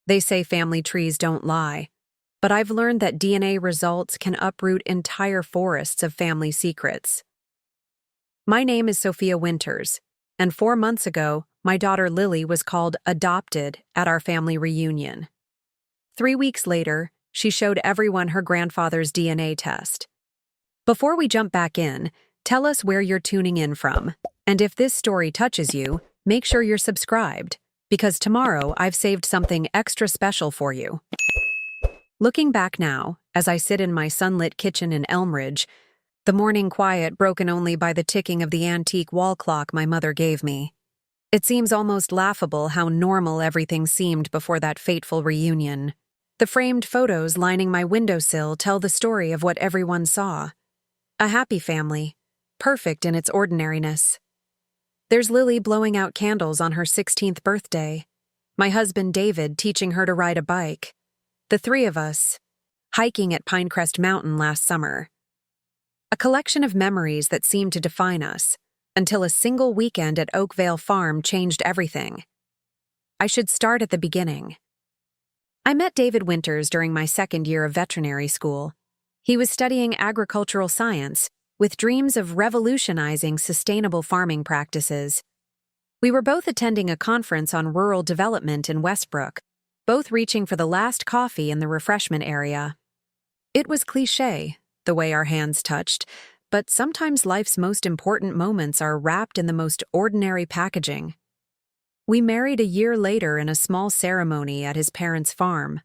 They say family trees don't lie, but I've learned that DNA results can uproot entire forests of family secrets. My name is Sophia Winters, and 4 months ago, my daughter Lily was called adopted at our family reunion. 3 weeks later, she showed everyone her grandfather's DNA test. Before we jump back in, tell us where you're tuning in from, and if this story touches you, make sure you're subscribed, because tomorrow I've saved something extra special for you. Looking back now, as I sit in my sunlit kitchen in Elmridge, the morning quiet broken only by the ticking of the antique wall clock my mother gave me. It seems almost laughable how normal everything seemed before that fateful reunion. The framed photos lining my windowsill tell the story of what everyone saw. A happy family, perfect in its ordinariness. There's Lily blowing out candles on her 16th birthday, my husband David teaching her to ride a bike, the three of us hiking at Pinecrest Mountain last summer. A collection of memories that seemed to define us, until a single weekend at Oakvale Farm changed everything. I should start at the beginning. I met David Winters during my second year of veterinary school. He was studying agricultural science, with dreams of revolutionizing sustainable farming practices. We were both attending a conference on rural development in Westbrook, both reaching for the last coffee in the refreshment area. It was cliché, the way our hands touched, but sometimes life's most important moments are wrapped in the most ordinary packaging. We married a year later in a small ceremony at his parents' farm.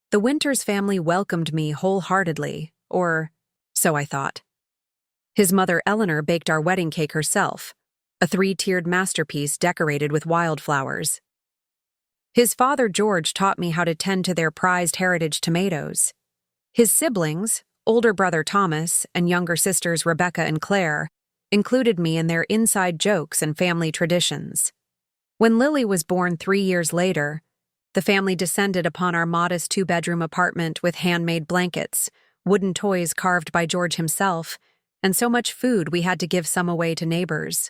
The Winters family welcomed me wholeheartedly, or so I thought. His mother Eleanor baked our wedding cake herself, a 3-tiered masterpiece decorated with wildflowers. His father George taught me how to tend to their prized heritage tomatoes. His siblings, older brother Thomas and younger sisters Rebecca and Claire, included me in their inside jokes and family traditions. When Lily was born 3 years later, the family descended upon our modest 2-bedroom apartment with handmade blankets, wooden toys carved by George himself, and so much food we had to give some away to neighbors.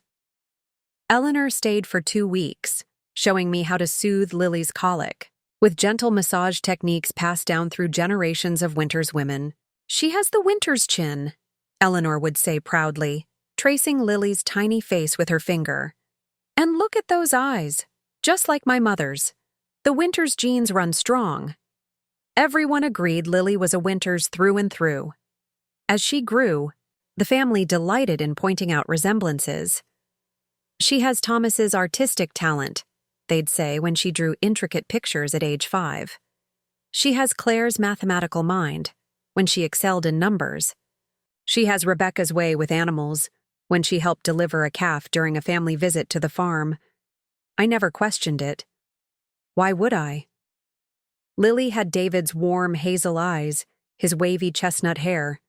Eleanor stayed for 2 weeks, showing me how to soothe Lily's colic, with gentle massage techniques passed down through generations of Winters women. "She has the Winters chin," Eleanor would say proudly, tracing Lily's tiny face with her finger. "And look at those eyes, just like my mother's. The Winters genes run strong." Everyone agreed Lily was a Winters through and through. As she grew, the family delighted in pointing out resemblances. "She has Thomas's artistic talent," they'd say when she drew intricate pictures at age 5. "She has Claire's mathematical mind," when she excelled in numbers. "She has Rebecca's way with animals," when she helped deliver a calf during a family visit to the farm. I never questioned it. Why would I? Lily had David's warm hazel eyes, his wavy chestnut hair.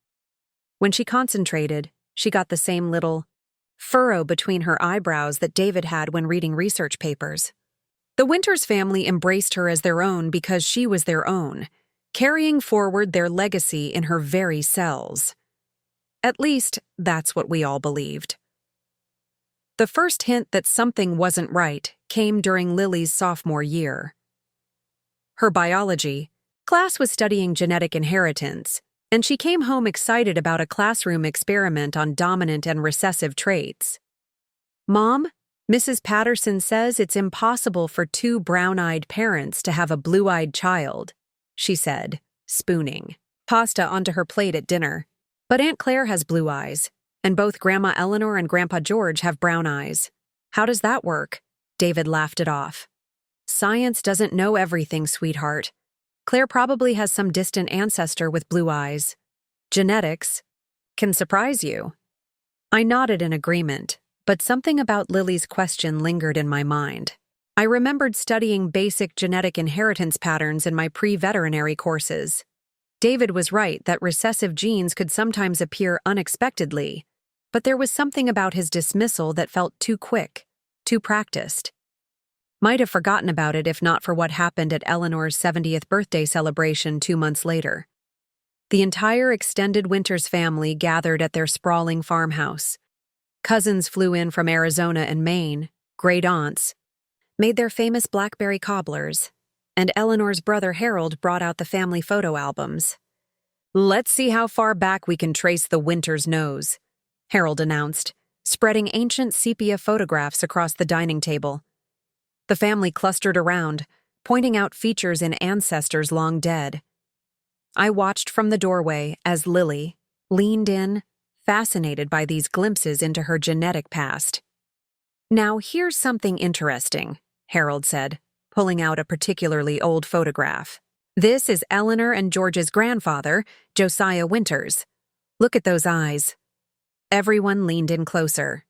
When she concentrated, she got the same little furrow between her eyebrows that David had when reading research papers. The Winters family embraced her as their own because she was their own, carrying forward their legacy in her very cells. At least, that's what we all believed. The first hint that something wasn't right came during Lily's sophomore year. Her biology class was studying genetic inheritance, and she came home excited about a classroom experiment on dominant and recessive traits. "Mom, Mrs. Patterson says it's impossible for 2 brown-eyed parents to have a blue-eyed child," she said, spooning pasta onto her plate at dinner. "But Aunt Claire has blue eyes, and both Grandma Eleanor and Grandpa George have brown eyes. How does that work?" David laughed it off. "Science doesn't know everything, sweetheart. Claire probably has some distant ancestor with blue eyes. Genetics can surprise you." I nodded in agreement, but something about Lily's question lingered in my mind. I remembered studying basic genetic inheritance patterns in my pre-veterinary courses. David was right that recessive genes could sometimes appear unexpectedly, but there was something about his dismissal that felt too quick, too practiced. Might have forgotten about it if not for what happened at Eleanor's 70th birthday celebration 2 months later. The entire extended Winters family gathered at their sprawling farmhouse. Cousins flew in from Arizona and Maine, great aunts, made their famous blackberry cobblers, and Eleanor's brother Harold brought out the family photo albums. "Let's see how far back we can trace the Winters' nose," Harold announced, spreading ancient sepia photographs across the dining table. The family clustered around, pointing out features in ancestors long dead. I watched from the doorway as Lily leaned in, fascinated by these glimpses into her genetic past. "Now here's something interesting," Harold said, pulling out a particularly old photograph. "This is Eleanor and George's grandfather, Josiah Winters. Look at those eyes." Everyone leaned in closer.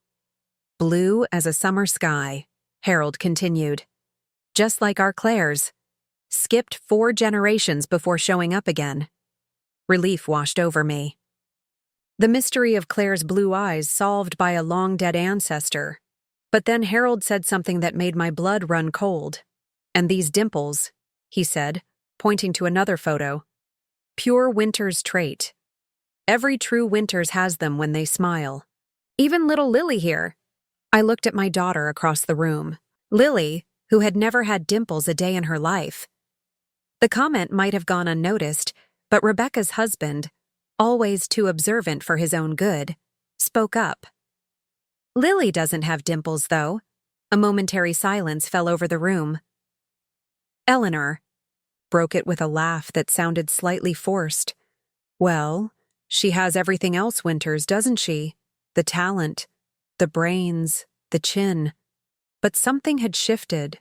"Blue as a summer sky," Harold continued. "Just like our Claire's. Skipped 4 generations before showing up again." Relief washed over me. The mystery of Claire's blue eyes solved by a long-dead ancestor. But then Harold said something that made my blood run cold. "And these dimples," he said, pointing to another photo. "Pure Winters trait. Every true Winters has them when they smile. Even little Lily here." I looked at my daughter across the room. Lily, who had never had dimples a day in her life. The comment might have gone unnoticed, but Rebecca's husband, always too observant for his own good, spoke up. "Lily doesn't have dimples, though." A momentary silence fell over the room. Eleanor broke it with a laugh that sounded slightly forced. "Well, she has everything else, Winters, doesn't she? The talent, the brains, the chin." But something had shifted.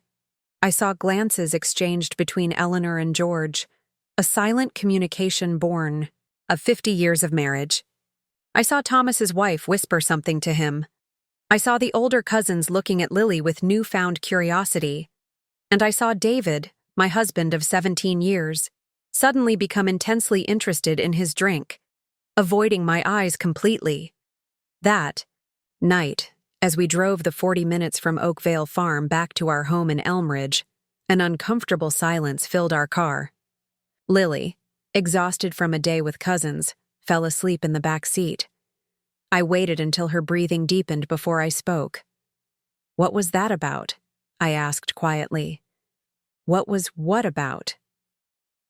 I saw glances exchanged between Eleanor and George, a silent communication born of 50 years of marriage. I saw Thomas's wife whisper something to him. I saw the older cousins looking at Lily with newfound curiosity. And I saw David, my husband of 17 years, suddenly become intensely interested in his drink, avoiding my eyes completely. That night, as we drove the 40 minutes from Oakvale Farm back to our home in Elmridge, an uncomfortable silence filled our car. Lily, exhausted from a day with cousins, fell asleep in the back seat. I waited until her breathing deepened before I spoke. "What was that about?" I asked quietly. "What was what about?"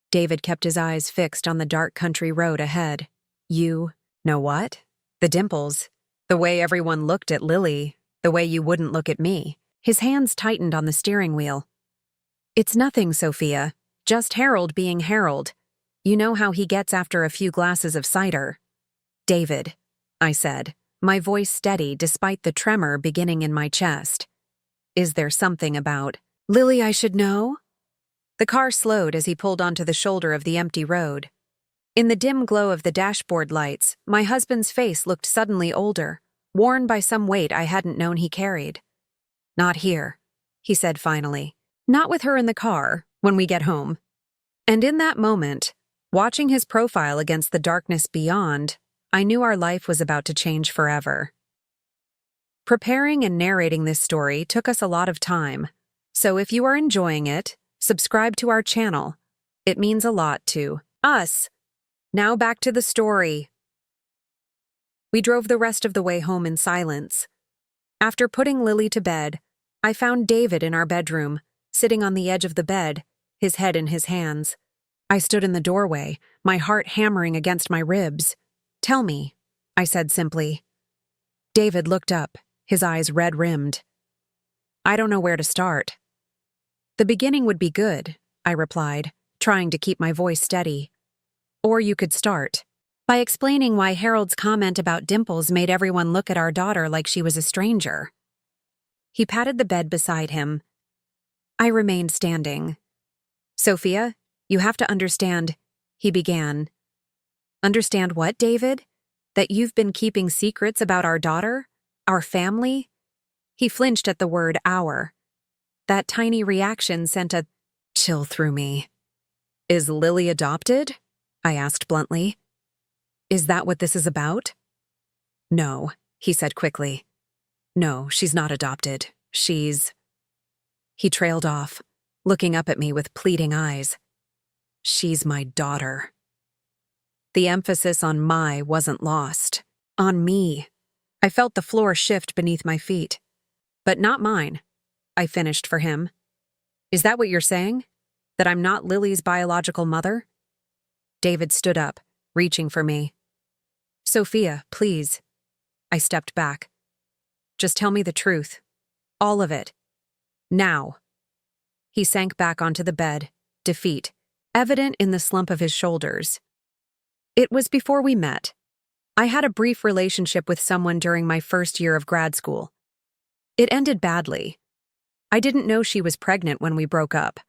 David kept his eyes fixed on the dark country road ahead. "You know what? The dimples. The way everyone looked at Lily, the way you wouldn't look at me." His hands tightened on the steering wheel. "It's nothing, Sophia. Just Harold being Harold. You know how he gets after a few glasses of cider." "David," I said, my voice steady despite the tremor beginning in my chest. "Is there something about Lily I should know?" The car slowed as he pulled onto the shoulder of the empty road. In the dim glow of the dashboard lights, my husband's face looked suddenly older, worn by some weight I hadn't known he carried. "Not here," he said finally. "Not with her in the car, when we get home." And in that moment, watching his profile against the darkness beyond, I knew our life was about to change forever. Preparing and narrating this story took us a lot of time, so if you are enjoying it, subscribe to our channel. It means a lot to us. Now back to the story. We drove the rest of the way home in silence. After putting Lily to bed, I found David in our bedroom, sitting on the edge of the bed, his head in his hands. I stood in the doorway, my heart hammering against my ribs. "Tell me," I said simply. David looked up, his eyes red-rimmed. "I don't know where to start." "The beginning would be good," I replied, trying to keep my voice steady. "Or you could start by explaining why Harold's comment about dimples made everyone look at our daughter like she was a stranger." He patted the bed beside him. I remained standing. "Sophia, you have to understand," he began. "Understand what, David? That you've been keeping secrets about our daughter? Our family?" He flinched at the word our. That tiny reaction sent a chill through me. "Is Lily adopted?" I asked bluntly. "Is that what this is about?" "No," he said quickly. "No, she's not adopted. She's—" He trailed off, looking up at me with pleading eyes. "She's my daughter." The emphasis on my wasn't lost. On me. I felt the floor shift beneath my feet. "But not mine," I finished for him. "Is that what you're saying?" That I'm not Lily's biological mother? David stood up, reaching for me. Sophia, please. I stepped back. Just tell me the truth. All of it. Now. He sank back onto the bed, defeat, evident in the slump of his shoulders. It was before we met. I had a brief relationship with someone during my first year of grad school. It ended badly. I didn't know she was pregnant when we broke up.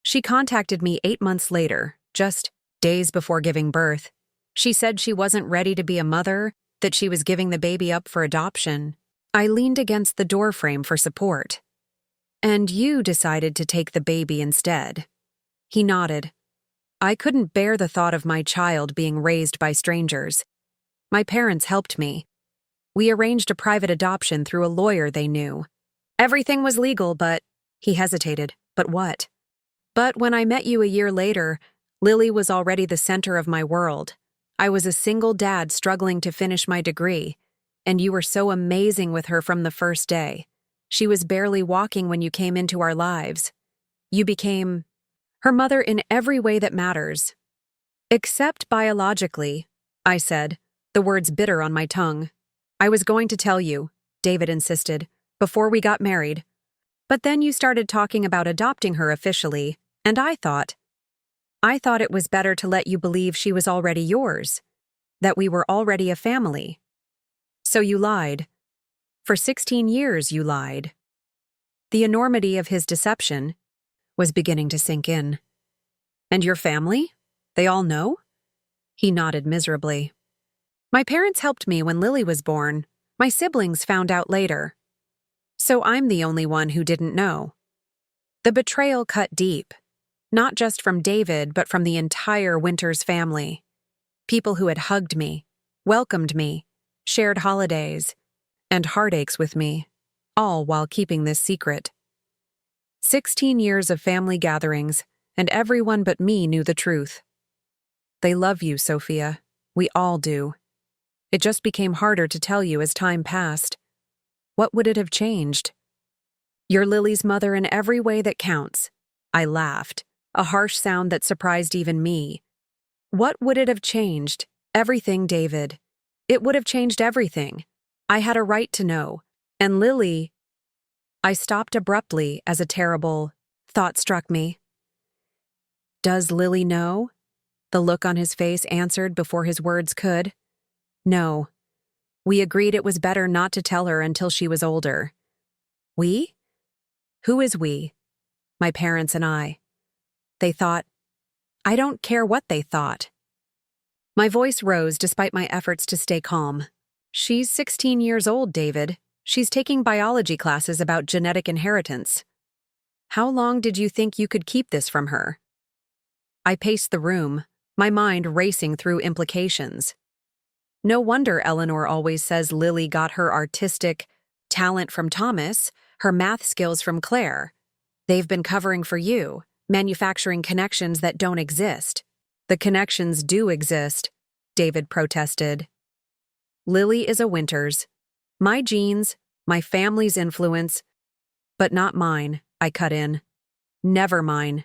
She contacted me 8 months later, just days before giving birth. She said she wasn't ready to be a mother, that she was giving the baby up for adoption. I leaned against the doorframe for support. And you decided to take the baby instead. He nodded. I couldn't bear the thought of my child being raised by strangers. My parents helped me. We arranged a private adoption through a lawyer they knew. Everything was legal, but... He hesitated. But what? But when I met you a year later, Lily was already the center of my world. I was a single dad struggling to finish my degree, and you were so amazing with her from the first day. She was barely walking when you came into our lives. You became her mother in every way that matters. Except biologically, I said, the words bitter on my tongue. I was going to tell you, David insisted, before we got married. But then you started talking about adopting her officially, and I thought it was better to let you believe she was already yours, that we were already a family. So you lied. For 16 years you lied. The enormity of his deception was beginning to sink in. And your family? They all know? He nodded miserably. My parents helped me when Lily was born. My siblings found out later. So I'm the only one who didn't know. The betrayal cut deep, not just from David, but from the entire Winters family. People who had hugged me, welcomed me, shared holidays, and heartaches with me, all while keeping this secret. 16 years of family gatherings, and everyone but me knew the truth. They love you, Sophia. We all do. It just became harder to tell you as time passed. What would it have changed? You're Lily's mother in every way that counts. I laughed, a harsh sound that surprised even me. What would it have changed? Everything, David. It would have changed everything. I had a right to know. And Lily... I stopped abruptly as a terrible thought struck me. Does Lily know? The look on his face answered before his words could. No. We agreed it was better not to tell her until she was older. We? Who is we? My parents and I. They thought. I don't care what they thought. My voice rose despite my efforts to stay calm. She's 16 years old, David. She's taking biology classes about genetic inheritance. How long did you think you could keep this from her? I paced the room, my mind racing through implications. No wonder Eleanor always says Lily got her artistic talent from Thomas, her math skills from Claire. They've been covering for you, manufacturing connections that don't exist. The connections do exist, David protested. Lily is a Winters. My genes, my family's influence, but not mine, I cut in. Never mine.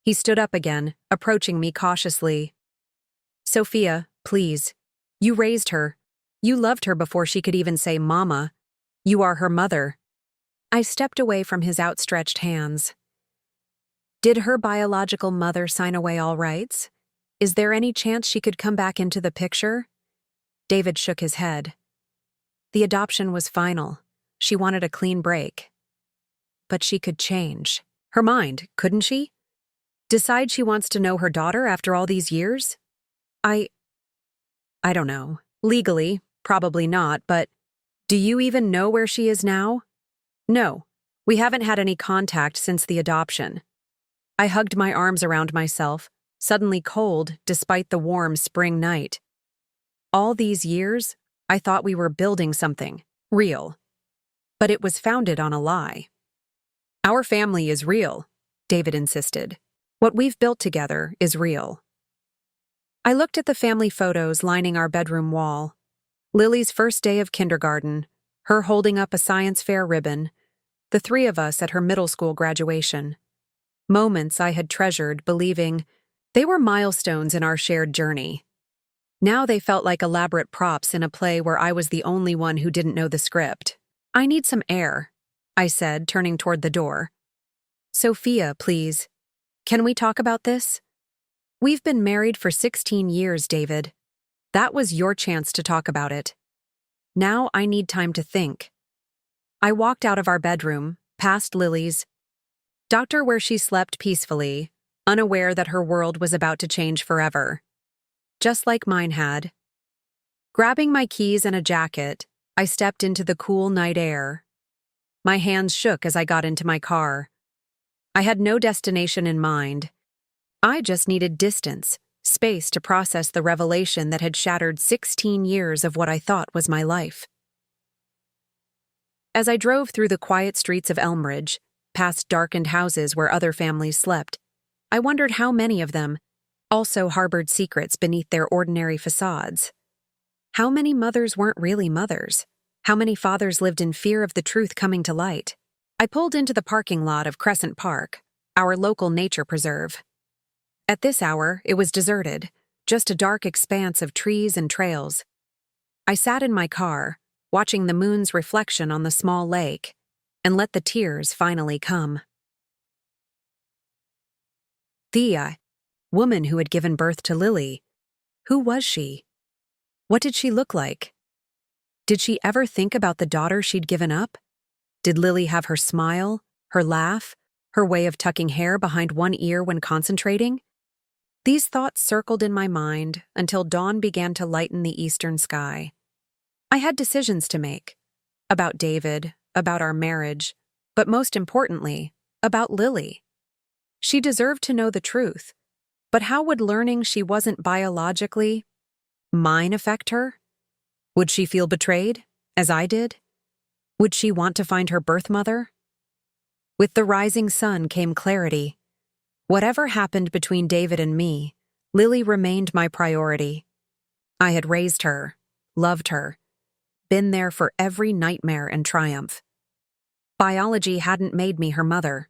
He stood up again, approaching me cautiously. Sophia, please. You raised her. You loved her before she could even say mama. You are her mother. I stepped away from his outstretched hands. Did her biological mother sign away all rights? Is there any chance she could come back into the picture? David shook his head. The adoption was final. She wanted a clean break. But she could change. Her mind, couldn't she? Decide she wants to know her daughter after all these years? I don't know. Legally, probably not, but do you even know where she is now? No, we haven't had any contact since the adoption. I hugged my arms around myself, suddenly cold despite the warm spring night. All these years, I thought we were building something real. But it was founded on a lie. Our family is real, David insisted. What we've built together is real. I looked at the family photos lining our bedroom wall. Lily's first day of kindergarten, her holding up a science fair ribbon, the three of us at her middle school graduation. Moments I had treasured, believing they were milestones in our shared journey. Now they felt like elaborate props in a play where I was the only one who didn't know the script. "I need some air," I said, turning toward the door. "Sophia, please. Can we talk about this? We've been married for 16 years, David. That was your chance to talk about it. Now I need time to think." I walked out of our bedroom, past Lily's, doctor where she slept peacefully, unaware that her world was about to change forever. Just like mine had. Grabbing my keys and a jacket, I stepped into the cool night air. My hands shook as I got into my car. I had no destination in mind. I just needed distance, space to process the revelation that had shattered 16 years of what I thought was my life. As I drove through the quiet streets of Elmridge, past darkened houses where other families slept, I wondered how many of them also harbored secrets beneath their ordinary facades. How many mothers weren't really mothers? How many fathers lived in fear of the truth coming to light? I pulled into the parking lot of Crescent Park, our local nature preserve. At this hour, it was deserted, just a dark expanse of trees and trails. I sat in my car, watching the moon's reflection on the small lake, and let the tears finally come. The woman who had given birth to Lily. Who was she? What did she look like? Did she ever think about the daughter she'd given up? Did Lily have her smile, her laugh, her way of tucking hair behind one ear when concentrating? These thoughts circled in my mind until dawn began to lighten the eastern sky. I had decisions to make. About David, about our marriage, but most importantly, about Lily. She deserved to know the truth, but how would learning she wasn't biologically mine affect her? Would she feel betrayed, as I did? Would she want to find her birth mother? With the rising sun came clarity. Whatever happened between David and me, Lily remained my priority. I had raised her, loved her, been there for every nightmare and triumph. Biology hadn't made me her mother.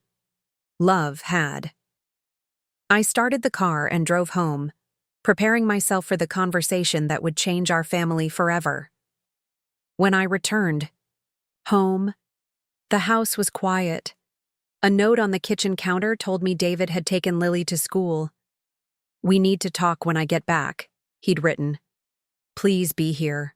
Love had. I started the car and drove home, preparing myself for the conversation that would change our family forever. When I returned home, the house was quiet. A note on the kitchen counter told me David had taken Lily to school. "We need to talk when I get back," he'd written. "Please be here."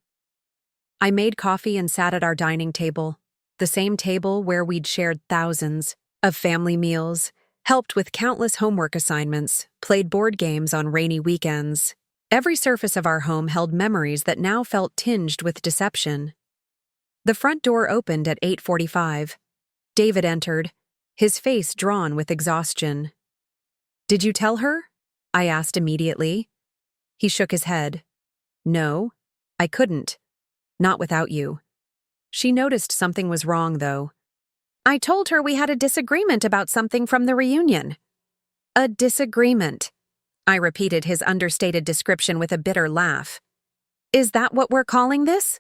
I made coffee and sat at our dining table, the same table where we'd shared thousands of family meals, helped with countless homework assignments, played board games on rainy weekends. Every surface of our home held memories that now felt tinged with deception. The front door opened at 8:45. David entered, his face drawn with exhaustion. "Did you tell her?" I asked immediately. He shook his head. "No, I couldn't. Not without you." She noticed something was wrong, though. "I told her we had a disagreement about something from the reunion." "A disagreement," I repeated his understated description with a bitter laugh. "Is that what we're calling this?"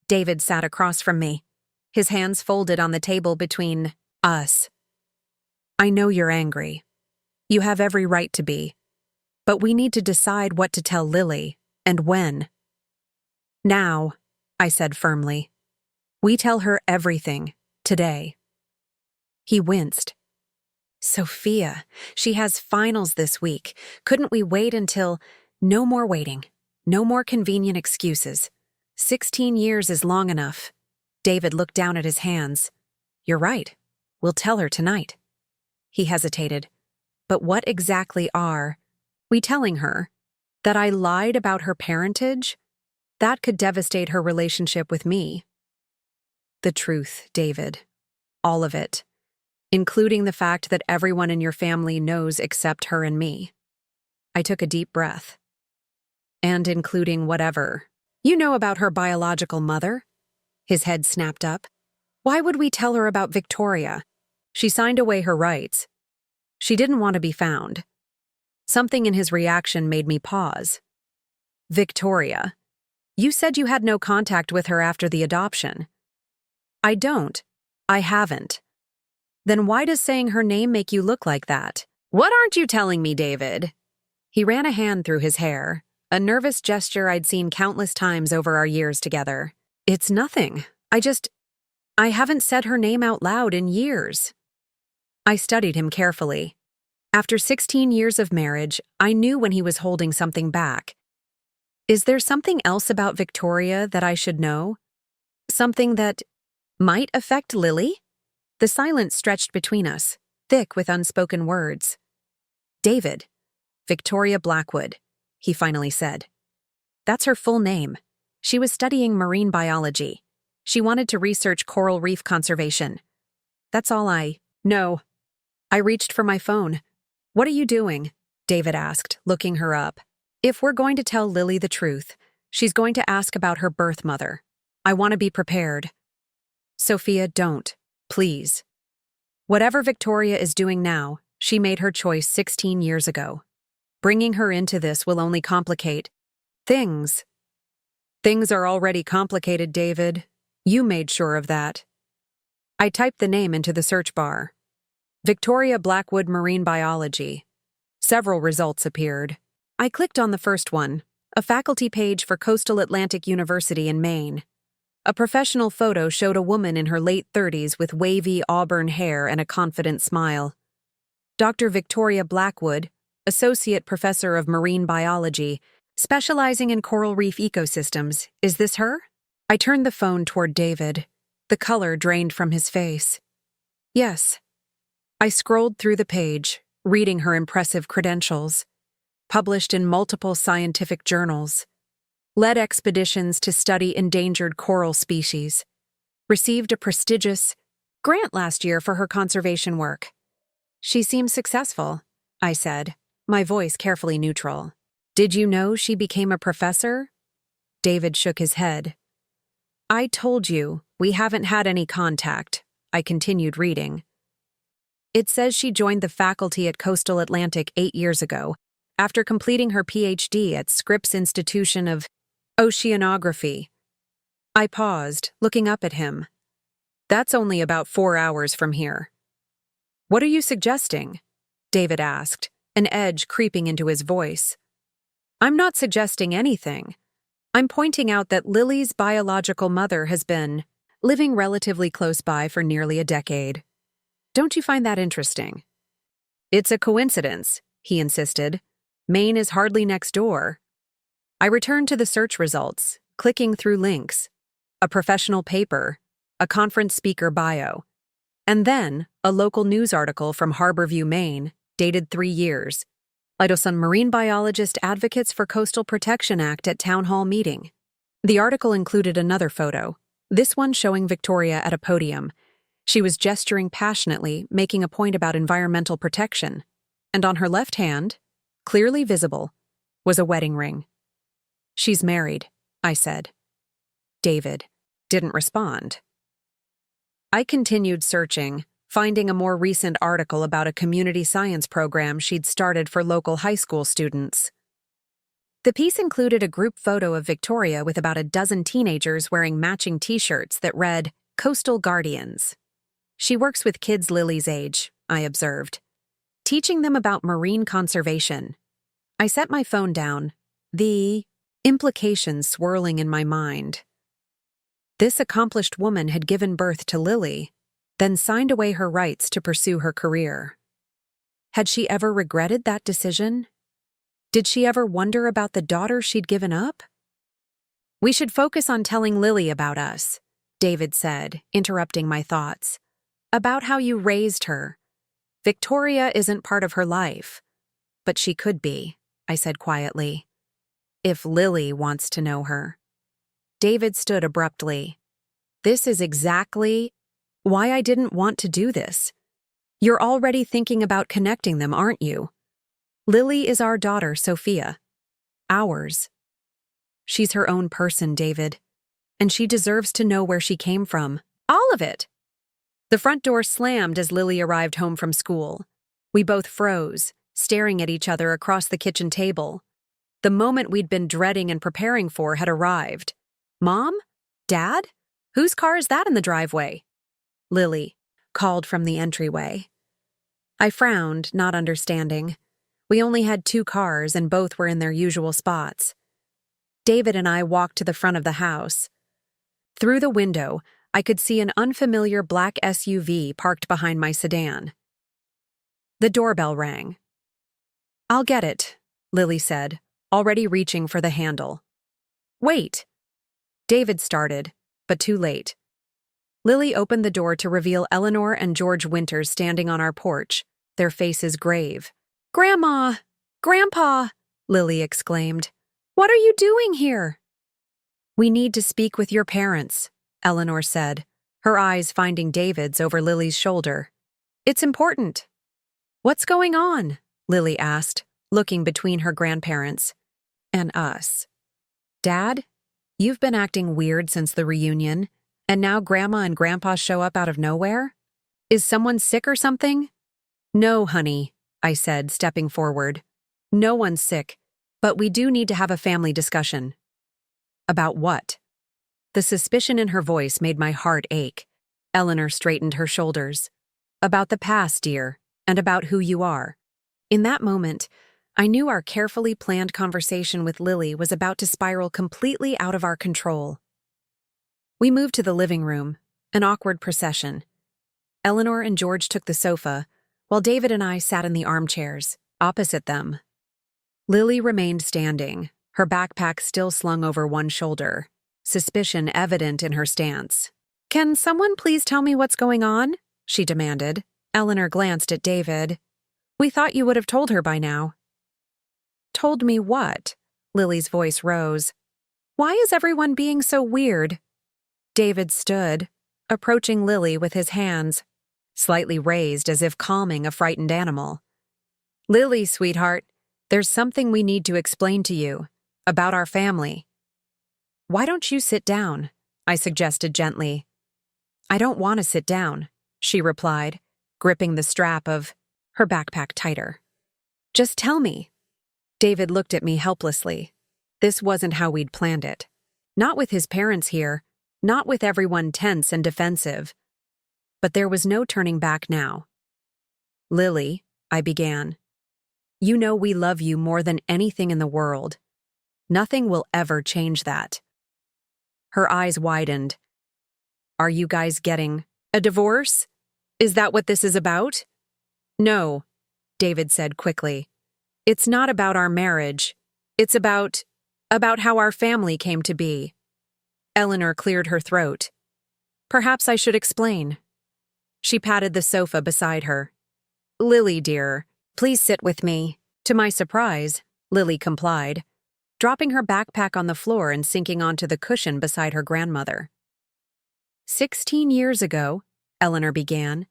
David sat across from me, his hands folded on the table between us. "I know you're angry. You have every right to be. But we need to decide what to tell Lily, and when." "Now," I said firmly. "We tell her everything, today." He winced. "Sophia, she has finals this week. Couldn't we wait until—" "No more waiting. No more convenient excuses. 16 years is long enough." David looked down at his hands. "You're right. We'll tell her tonight." He hesitated. "But what exactly are we telling her? That I lied about her parentage? That could devastate her relationship with me." "The truth, David. All of it. Including the fact that everyone in your family knows except her and me." I took a deep breath. "And including whatever you know about her biological mother?" His head snapped up. "Why would we tell her about Victoria? She signed away her rights. She didn't want to be found." Something in his reaction made me pause. "Victoria, you said you had no contact with her after the adoption." "I don't. I haven't. Then why does saying her name make you look like that? What aren't you telling me, David? He ran a hand through his hair, a nervous gesture I'd seen countless times over our years together. It's nothing. I haven't said her name out loud in years. I studied him carefully. After 16 years of marriage, I knew when he was holding something back. Is there something else about Victoria that I should know? Something that might affect Lily? The silence stretched between us, thick with unspoken words. David, Victoria Blackwood, he finally said. That's her full name. She was studying marine biology. She wanted to research coral reef conservation. That's all I know. I reached for my phone. What are you doing? David asked, looking her up. If we're going to tell Lily the truth, she's going to ask about her birth mother. I want to be prepared. Sophia, don't. Please. Whatever Victoria is doing now, she made her choice 16 years ago. Bringing her into this will only complicate things. Things are already complicated, David. You made sure of that. I typed the name into the search bar. Victoria Blackwood Marine Biology. Several results appeared. I clicked on the first one, a faculty page for Coastal Atlantic University in Maine. A professional photo showed a woman in her late 30s with wavy auburn hair and a confident smile. Dr. Victoria Blackwood, Associate Professor of Marine Biology, specializing in coral reef ecosystems. Is this her? I turned the phone toward David. The color drained from his face. Yes. I scrolled through the page, reading her impressive credentials. Published in multiple scientific journals. Led expeditions to study endangered coral species. Received a prestigious grant last year for her conservation work. She seems successful, I said, my voice carefully neutral. Did you know she became a professor? David shook his head. I told you, we haven't had any contact, I continued reading. It says she joined the faculty at Coastal Atlantic 8 years ago, after completing her PhD at Scripps Institution of Oceanography. I paused, looking up at him. That's only about 4 hours from here. What are you suggesting? David asked, an edge creeping into his voice. I'm not suggesting anything. I'm pointing out that Lily's biological mother has been living relatively close by for nearly a decade. Don't you find that interesting? It's a coincidence, he insisted. Maine is hardly next door. I returned to the search results, clicking through links. A professional paper, a conference speaker bio, and then a local news article from Harborview, Maine, dated 3 years. Lidoson Marine Biologist Advocates for Coastal Protection Act at Town Hall meeting. The article included another photo, this one showing Victoria at a podium. She was gesturing passionately, making a point about environmental protection. And on her left hand, clearly visible, was a wedding ring. She's married, I said. David didn't respond. I continued searching, finding a more recent article about a community science program she'd started for local high school students. The piece included a group photo of Victoria with about a dozen teenagers wearing matching t-shirts that read, Coastal Guardians. She works with kids Lily's age, I observed, teaching them about marine conservation. I set my phone down, the implications swirling in my mind. This accomplished woman had given birth to Lily, then signed away her rights to pursue her career. Had she ever regretted that decision? Did she ever wonder about the daughter she'd given up? We should focus on telling Lily about us, David said, interrupting my thoughts. About how you raised her. Victoria isn't part of her life. But she could be, I said quietly. If Lily wants to know her. David stood abruptly. This is exactly why I didn't want to do this. You're already thinking about connecting them, aren't you? Lily is our daughter, Sophia. Ours. She's her own person, David. And she deserves to know where she came from. All of it. The front door slammed as Lily arrived home from school. We both froze, staring at each other across the kitchen table. The moment we'd been dreading and preparing for had arrived. Mom? Dad? Whose car is that in the driveway? Lily. called from the entryway. I frowned, not understanding. We only had 2 cars and both were in their usual spots. David and I walked to the front of the house. Through the window, I could see an unfamiliar black SUV parked behind my sedan. The doorbell rang. "I'll get it," Lily said, already reaching for the handle. "Wait!" David started, but too late. Lily opened the door to reveal Eleanor and George Winters standing on our porch, their faces grave. "Grandma! Grandpa!" Lily exclaimed. "What are you doing here?" "We need to speak with your parents," Eleanor said, her eyes finding David's over Lily's shoulder. "It's important." "What's going on?" Lily asked, looking between her grandparents and us. "Dad, you've been acting weird since the reunion, and now Grandma and Grandpa show up out of nowhere? Is someone sick or something?" "No, honey," I said, stepping forward. "No one's sick, but we do need to have a family discussion." "About what?" The suspicion in her voice made my heart ache. Eleanor straightened her shoulders. "About the past, dear, and about who you are." In that moment, I knew our carefully planned conversation with Lily was about to spiral completely out of our control. We moved to the living room, an awkward procession. Eleanor and George took the sofa, while David and I sat in the armchairs, opposite them. Lily remained standing, her backpack still slung over one shoulder, suspicion evident in her stance. "Can someone please tell me what's going on?" she demanded. Eleanor glanced at David. "We thought you would have told her by now." "Told me what?" Lily's voice rose. "Why is everyone being so weird?" David stood, approaching Lily with his hands slightly raised as if calming a frightened animal. "Lily, sweetheart, there's something we need to explain to you, about our family." "Why don't you sit down?" I suggested gently. "I don't want to sit down," she replied, gripping the strap of her backpack tighter. "Just tell me." David looked at me helplessly. This wasn't how we'd planned it. Not with his parents here, not with everyone tense and defensive. But there was no turning back now. "Lily," I began, "you know we love you more than anything in the world. Nothing will ever change that." Her eyes widened. "Are you guys getting a divorce? Is that what this is about?" "No," David said quickly. "It's not about our marriage. It's about how our family came to be." Eleanor cleared her throat. "Perhaps I should explain." She patted the sofa beside her. "Lily, dear, please sit with me." To my surprise, Lily complied, dropping her backpack on the floor and sinking onto the cushion beside her grandmother. 16 years ago, Eleanor began,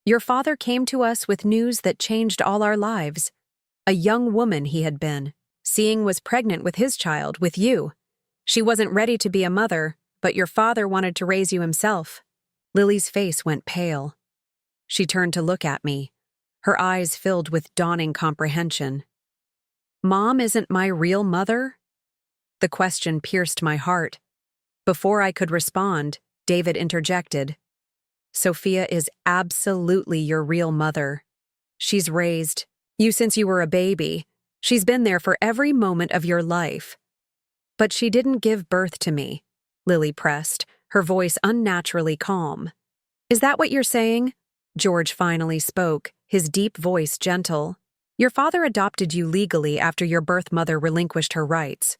your father came to us with news that changed all our lives. A young woman he had been, seeing was pregnant with his child, with you. She wasn't ready to be a mother, but your father wanted to raise you himself. Lily's face went pale. She turned to look at me, her eyes filled with dawning comprehension. Mom isn't my real mother? The question pierced my heart. Before I could respond, David interjected. Sophia is absolutely your real mother. She's raised you since you were a baby. She's been there for every moment of your life. But she didn't give birth to me, Lily pressed, her voice unnaturally calm. Is that what you're saying? George finally spoke, his deep voice gentle. Your father adopted you legally after your birth mother relinquished her rights.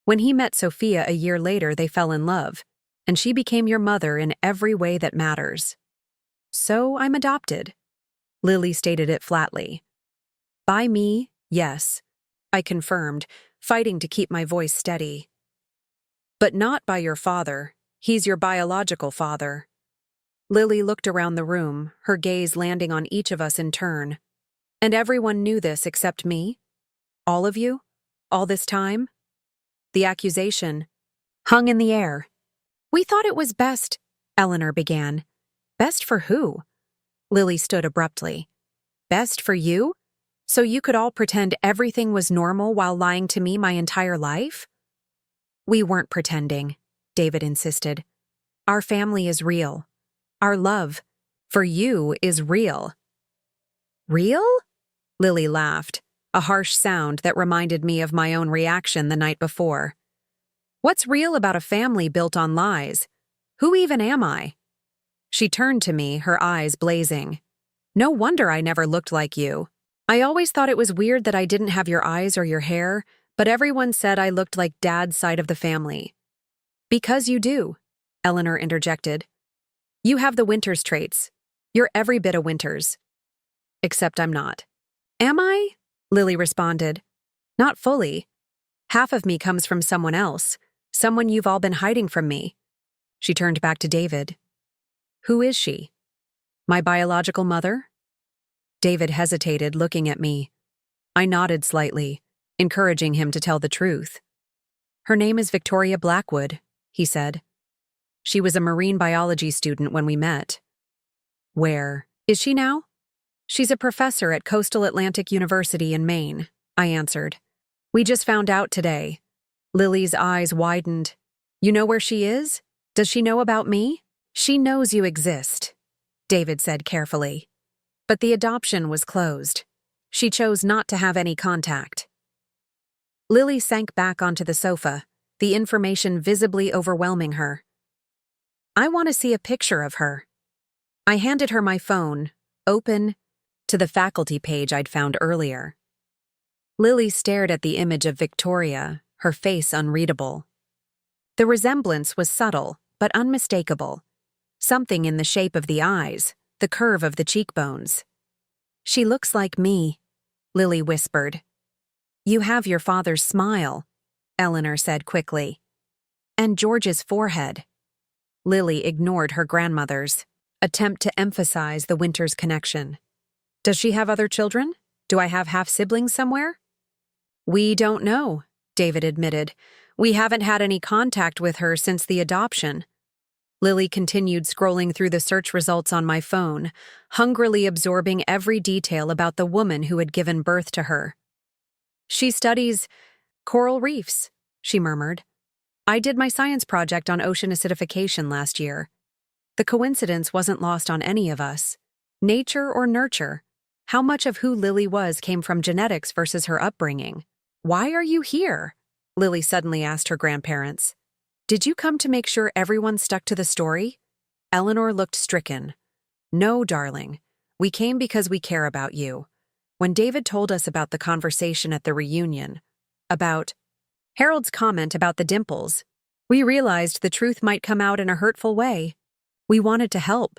When he met Sophia a year later, they fell in love, and she became your mother in every way that matters. So I'm adopted. Lily stated it flatly. By me, yes, I confirmed, fighting to keep my voice steady. But not by your father. He's your biological father. Lily looked around the room, her gaze landing on each of us in turn. And everyone knew this except me? All of you? All this time? The accusation hung in the air. We thought it was best, Eleanor began. Best for who? Lily stood abruptly. Best for you? So you could all pretend everything was normal while lying to me my entire life? We weren't pretending, David insisted. Our family is real. Our love, for you is real." "Real?" Lily laughed, a harsh sound that reminded me of my own reaction the night before. "What's real about a family built on lies? Who even am I?" She turned to me, her eyes blazing. "No wonder I never looked like you. I always thought it was weird that I didn't have your eyes or your hair, but everyone said I looked like Dad's side of the family." "Because you do," Eleanor interjected. "You have the Winters traits. You're every bit a Winters." "Except I'm not." "Am I?" Lily responded. "Not fully. Half of me comes from someone else, someone you've all been hiding from me." She turned back to David. "Who is she? My biological mother?" David hesitated, looking at me. I nodded slightly, encouraging him to tell the truth. "Her name is Victoria Blackwood," he said. "She was a marine biology student when we met." "Where is she now?" "She's a professor at Coastal Atlantic University in Maine," I answered. "We just found out today." Lily's eyes widened. "You know where she is? Does she know about me?" "She knows you exist," David said carefully. "But the adoption was closed. She chose not to have any contact." Lily sank back onto the sofa, the information visibly overwhelming her. "I want to see a picture of her." I handed her my phone, open, to the faculty page I'd found earlier. Lily stared at the image of Victoria, her face unreadable. The resemblance was subtle, but unmistakable. Something in the shape of the eyes, the curve of the cheekbones. "She looks like me," Lily whispered. "You have your father's smile," Eleanor said quickly. "And George's forehead." Lily ignored her grandmother's attempt to emphasize the Winters connection. "Does she have other children? Do I have half-siblings somewhere?" "We don't know," David admitted. "We haven't had any contact with her since the adoption." Lily continued scrolling through the search results on my phone, hungrily absorbing every detail about the woman who had given birth to her. "She studies coral reefs," she murmured. "I did my science project on ocean acidification last year. The coincidence wasn't lost on any of us. Nature or nurture? How much of who Lily was came from genetics versus her upbringing?" "Why are you here?" Lily suddenly asked her grandparents. "Did you come to make sure everyone stuck to the story?" Eleanor looked stricken. "No, darling. We came because we care about you. When David told us about the conversation at the reunion, about Harold's comment about the dimples, we realized the truth might come out in a hurtful way. We wanted to help."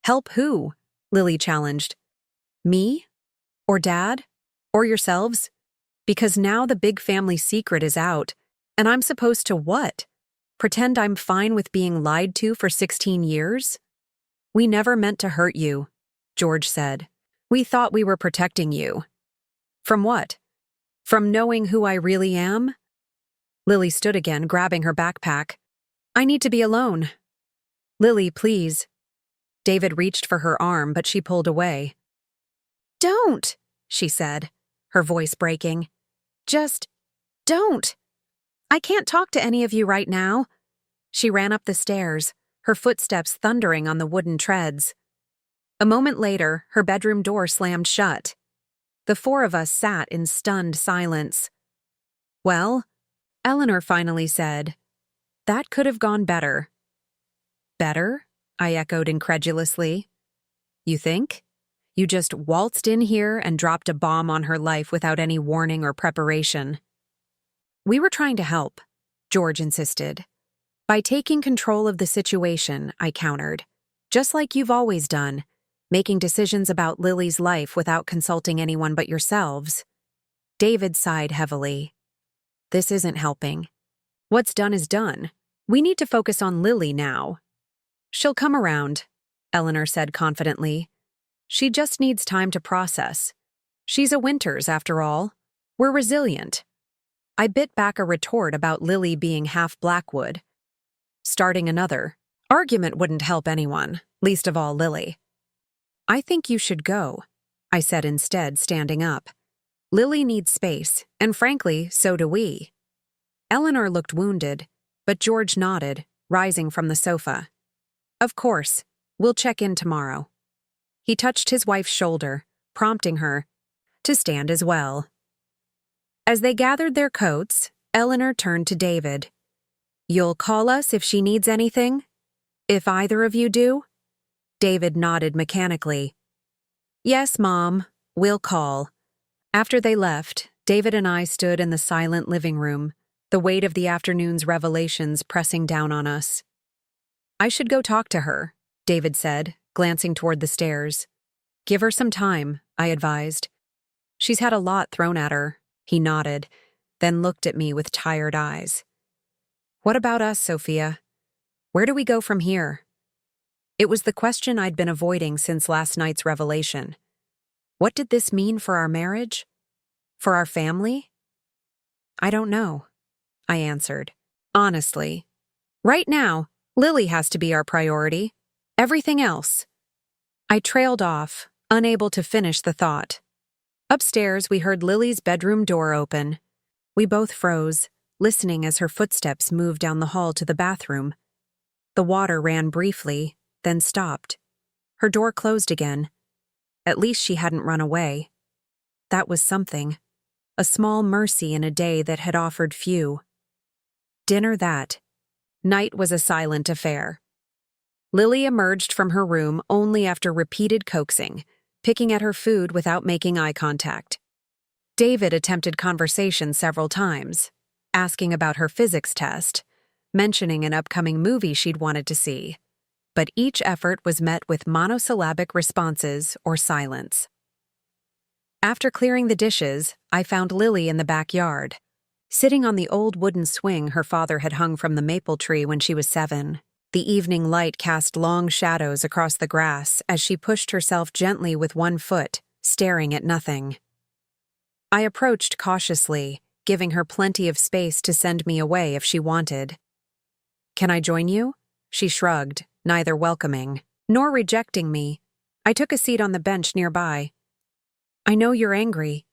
"Help who?" Lily challenged. "Me? Or Dad? Or yourselves? Because now the big family secret is out, and I'm supposed to what? Pretend I'm fine with being lied to for 16 years? "We never meant to hurt you," George said. "We thought we were protecting you." "From what? From knowing who I really am?" Lily stood again, grabbing her backpack. "I need to be alone." "Lily, please." David reached for her arm, but she pulled away. "Don't," she said, her voice breaking. "Just don't. I can't talk to any of you right now." She ran up the stairs, her footsteps thundering on the wooden treads. A moment later, her bedroom door slammed shut. The four of us sat in stunned silence. "Well," Eleanor finally said, "that could have gone better." "Better?" I echoed incredulously. "You think? You just waltzed in here and dropped a bomb on her life without any warning or preparation." "We were trying to help," George insisted. "By taking control of the situation," I countered. "Just like you've always done, making decisions about Lily's life without consulting anyone but yourselves." David sighed heavily. "This isn't helping. What's done is done. We need to focus on Lily now." "She'll come around," Eleanor said confidently. "She just needs time to process. She's a Winters, after all. We're resilient." I bit back a retort about Lily being half Blackwood. Starting another argument wouldn't help anyone, least of all Lily. "I think you should go," I said instead, standing up. "Lily needs space, and frankly, so do we." Eleanor looked wounded, but George nodded, rising from the sofa. "Of course. We'll check in tomorrow." He touched his wife's shoulder, prompting her to stand as well. As they gathered their coats, Eleanor turned to David. "You'll call us if she needs anything? If either of you do?" David nodded mechanically. "Yes, Mom, we'll call." After they left, David and I stood in the silent living room, the weight of the afternoon's revelations pressing down on us. "I should go talk to her," David said, glancing toward the stairs. "Give her some time," I advised. "She's had a lot thrown at her." He nodded, then looked at me with tired eyes. "What about us, Sophia? Where do we go from here?" It was the question I'd been avoiding since last night's revelation. What did this mean for our marriage? For our family? "I don't know," I answered. "Honestly. Right now, Lily has to be our priority. Everything else." I trailed off, unable to finish the thought. Upstairs, we heard Lily's bedroom door open. We both froze, listening as her footsteps moved down the hall to the bathroom. The water ran briefly, then stopped. Her door closed again. At least she hadn't run away. That was something. A small mercy in a day that had offered few. Dinner that. Night was a silent affair. Lily emerged from her room only after repeated coaxing, picking at her food without making eye contact. David attempted conversation several times, asking about her physics test, mentioning an upcoming movie she'd wanted to see, but each effort was met with monosyllabic responses or silence. After clearing the dishes, I found Lily in the backyard, sitting on the old wooden swing her father had hung from the maple tree when she was 7. The evening light cast long shadows across the grass as she pushed herself gently with one foot, staring at nothing. I approached cautiously, giving her plenty of space to send me away if she wanted. "Can I join you?" She shrugged, neither welcoming nor rejecting me. I took a seat on the bench nearby. "I know you're angry,"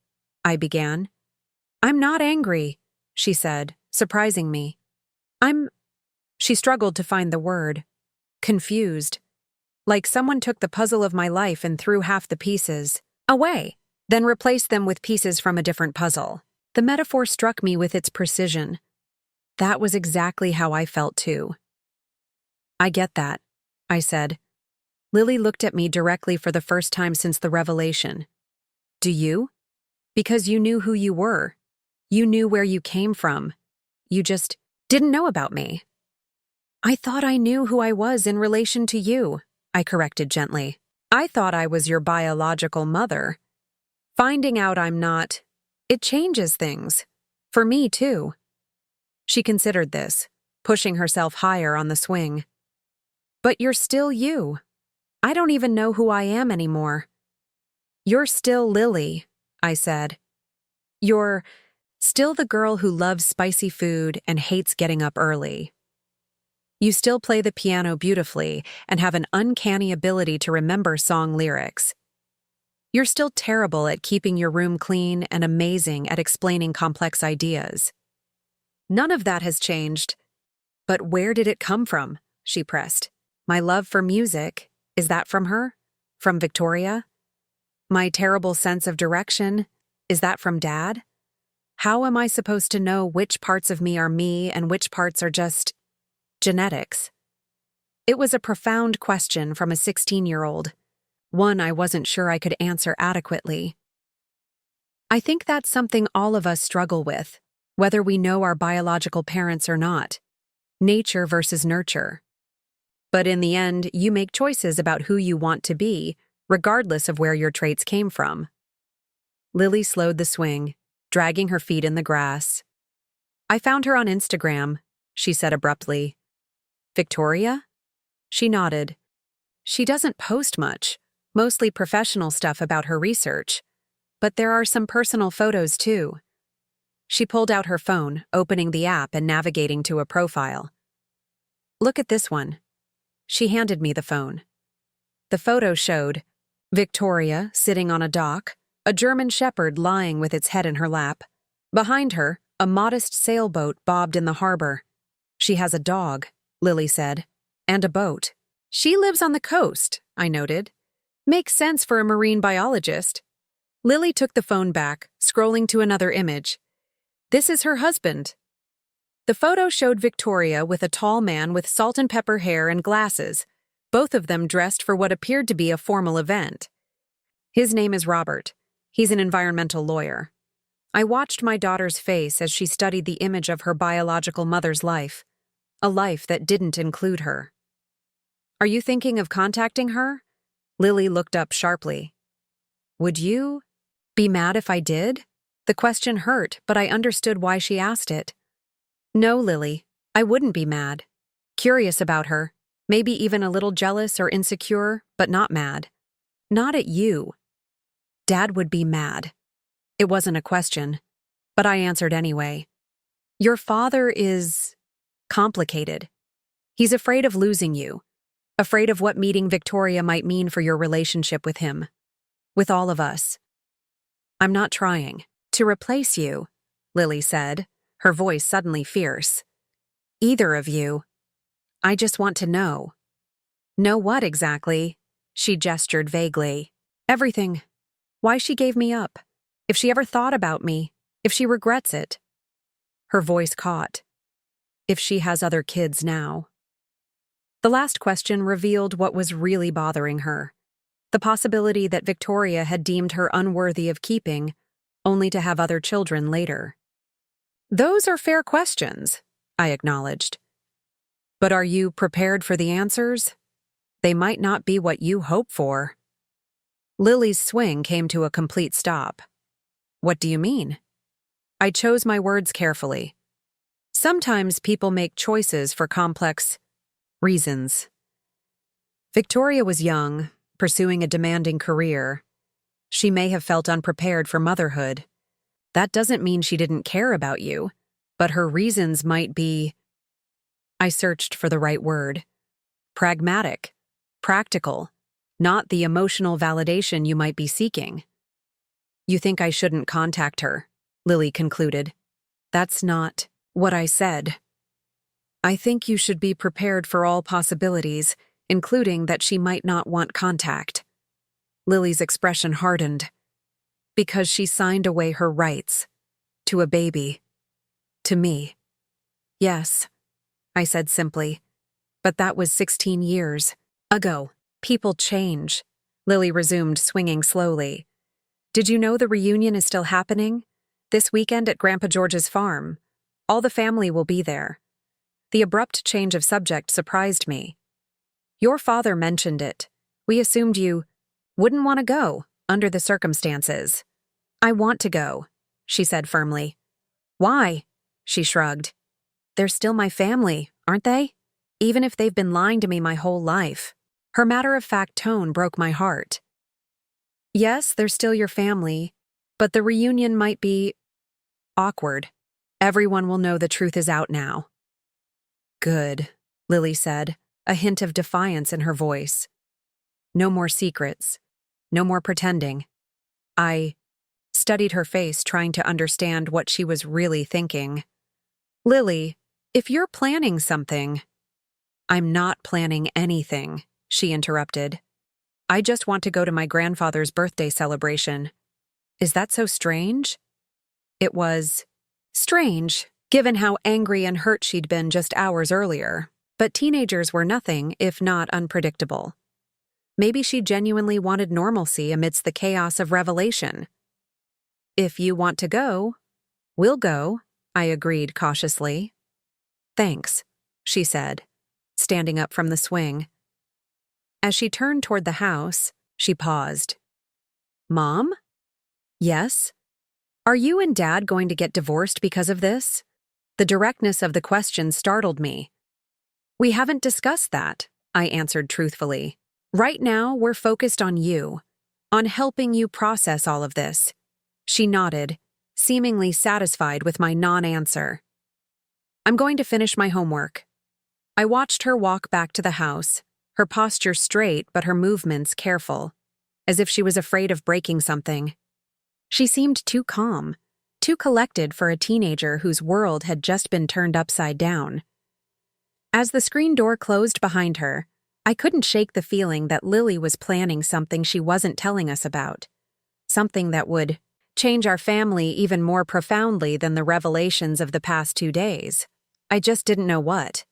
I began. "I'm not angry," she said, surprising me. She struggled to find the word. "Confused. Like someone took the puzzle of my life and threw half the pieces away, then replaced them with pieces from a different puzzle." The metaphor struck me with its precision. That was exactly how I felt too. "I get that," I said. Lily looked at me directly for the first time since the revelation. "Do you? Because you knew who you were. You knew where you came from. You just didn't know about me." "I thought I knew who I was in relation to you," I corrected gently. "I thought I was your biological mother. Finding out I'm not, it changes things. For me, too." She considered this, pushing herself higher on the swing. "But you're still you. I don't even know who I am anymore." "You're still Lily," I said. "You're still the girl who loves spicy food and hates getting up early. You still play the piano beautifully and have an uncanny ability to remember song lyrics. You're still terrible at keeping your room clean and amazing at explaining complex ideas. None of that has changed. But where did it come from?" she pressed. "My love for music, is that from her? From Victoria? My terrible sense of direction, is that from Dad? How am I supposed to know which parts of me are me and which parts are just genetics?" It was a profound question from a 16-year-old, one I wasn't sure I could answer adequately. I think that's something all of us struggle with, whether we know our biological parents or not. Nature versus nurture. But in the end, you make choices about who you want to be, regardless of where your traits came from. Lily slowed the swing, dragging her feet in the grass. "I found her on Instagram," she said abruptly. "Victoria?" She nodded. "She doesn't post much, mostly professional stuff about her research. But there are some personal photos too." She pulled out her phone, opening the app and navigating to a profile. "Look at this one." She handed me the phone. The photo showed Victoria sitting on a dock, a German shepherd lying with its head in her lap. Behind her, a modest sailboat bobbed in the harbor. "She has a dog," Lily said, "and a boat." "She lives on the coast," I noted. Makes sense for a marine biologist. Lily took the phone back, scrolling to another image. This is her husband. The photo showed Victoria with a tall man with salt and pepper hair and glasses, both of them dressed for what appeared to be a formal event. His name is Robert. He's an environmental lawyer. I watched my daughter's face as she studied the image of her biological mother's life, a life that didn't include her. Are you thinking of contacting her? Lily looked up sharply. Would you be mad if I did? The question hurt, but I understood why she asked it. No, Lily, I wouldn't be mad. Curious about her, maybe even a little jealous or insecure, but not mad. Not at you. Dad would be mad. It wasn't a question, but I answered anyway. Your father is complicated. He's afraid of losing you, afraid of what meeting Victoria might mean for your relationship with him, with all of us. I'm not trying to replace you, Lily said, her voice suddenly fierce. Either of you. I just want to know. Know what exactly? She gestured vaguely. Everything. Why she gave me up. If she ever thought about me. If she regrets it. Her voice caught. If she has other kids now. The last question revealed what was really bothering her. The possibility that Victoria had deemed her unworthy of keeping, only to have other children later. Those are fair questions, I acknowledged. But are you prepared for the answers? They might not be what you hope for. Lily's swing came to a complete stop. What do you mean? I chose my words carefully. Sometimes people make choices for complex reasons. Victoria was young, pursuing a demanding career. She may have felt unprepared for motherhood. That doesn't mean she didn't care about you, but her reasons might be… I searched for the right word. Pragmatic, practical, not the emotional validation you might be seeking. You think I shouldn't contact her, Lily concluded. That's not what I said. I think you should be prepared for all possibilities, including that she might not want contact. Lily's expression hardened. Because she signed away her rights. To a baby. To me. Yes, I said simply. But that was 16 years ago. People change. Lily resumed, swinging slowly. Did you know the reunion is still happening? This weekend at Grandpa George's farm. All the family will be there. The abrupt change of subject surprised me. Your father mentioned it. We assumed you wouldn't want to go, under the circumstances. I want to go, she said firmly. Why? She shrugged. They're still my family, aren't they? Even if they've been lying to me my whole life. Her matter-of-fact tone broke my heart. Yes, they're still your family, but the reunion might be awkward. Everyone will know the truth is out now. Good, Lily said, a hint of defiance in her voice. No more secrets. No more pretending. I studied her face, trying to understand what she was really thinking. Lily, if you're planning something… I'm not planning anything, she interrupted. I just want to go to my grandfather's birthday celebration. Is that so strange? It was strange, given how angry and hurt she'd been just hours earlier. But teenagers were nothing if not unpredictable. Maybe she genuinely wanted normalcy amidst the chaos of revelation. If you want to go, we'll go, I agreed cautiously. Thanks, she said, standing up from the swing. As she turned toward the house, she paused. Mom? Yes? Are you and Dad going to get divorced because of this? The directness of the question startled me. We haven't discussed that, I answered truthfully. Right now, we're focused on you, on helping you process all of this. She nodded, seemingly satisfied with my non-answer. I'm going to finish my homework. I watched her walk back to the house, her posture straight but her movements careful, as if she was afraid of breaking something. She seemed too calm, too collected for a teenager whose world had just been turned upside down. As the screen door closed behind her, I couldn't shake the feeling that Lily was planning something she wasn't telling us about. Something that would change our family even more profoundly than the revelations of the past 2 days. I just didn't know what.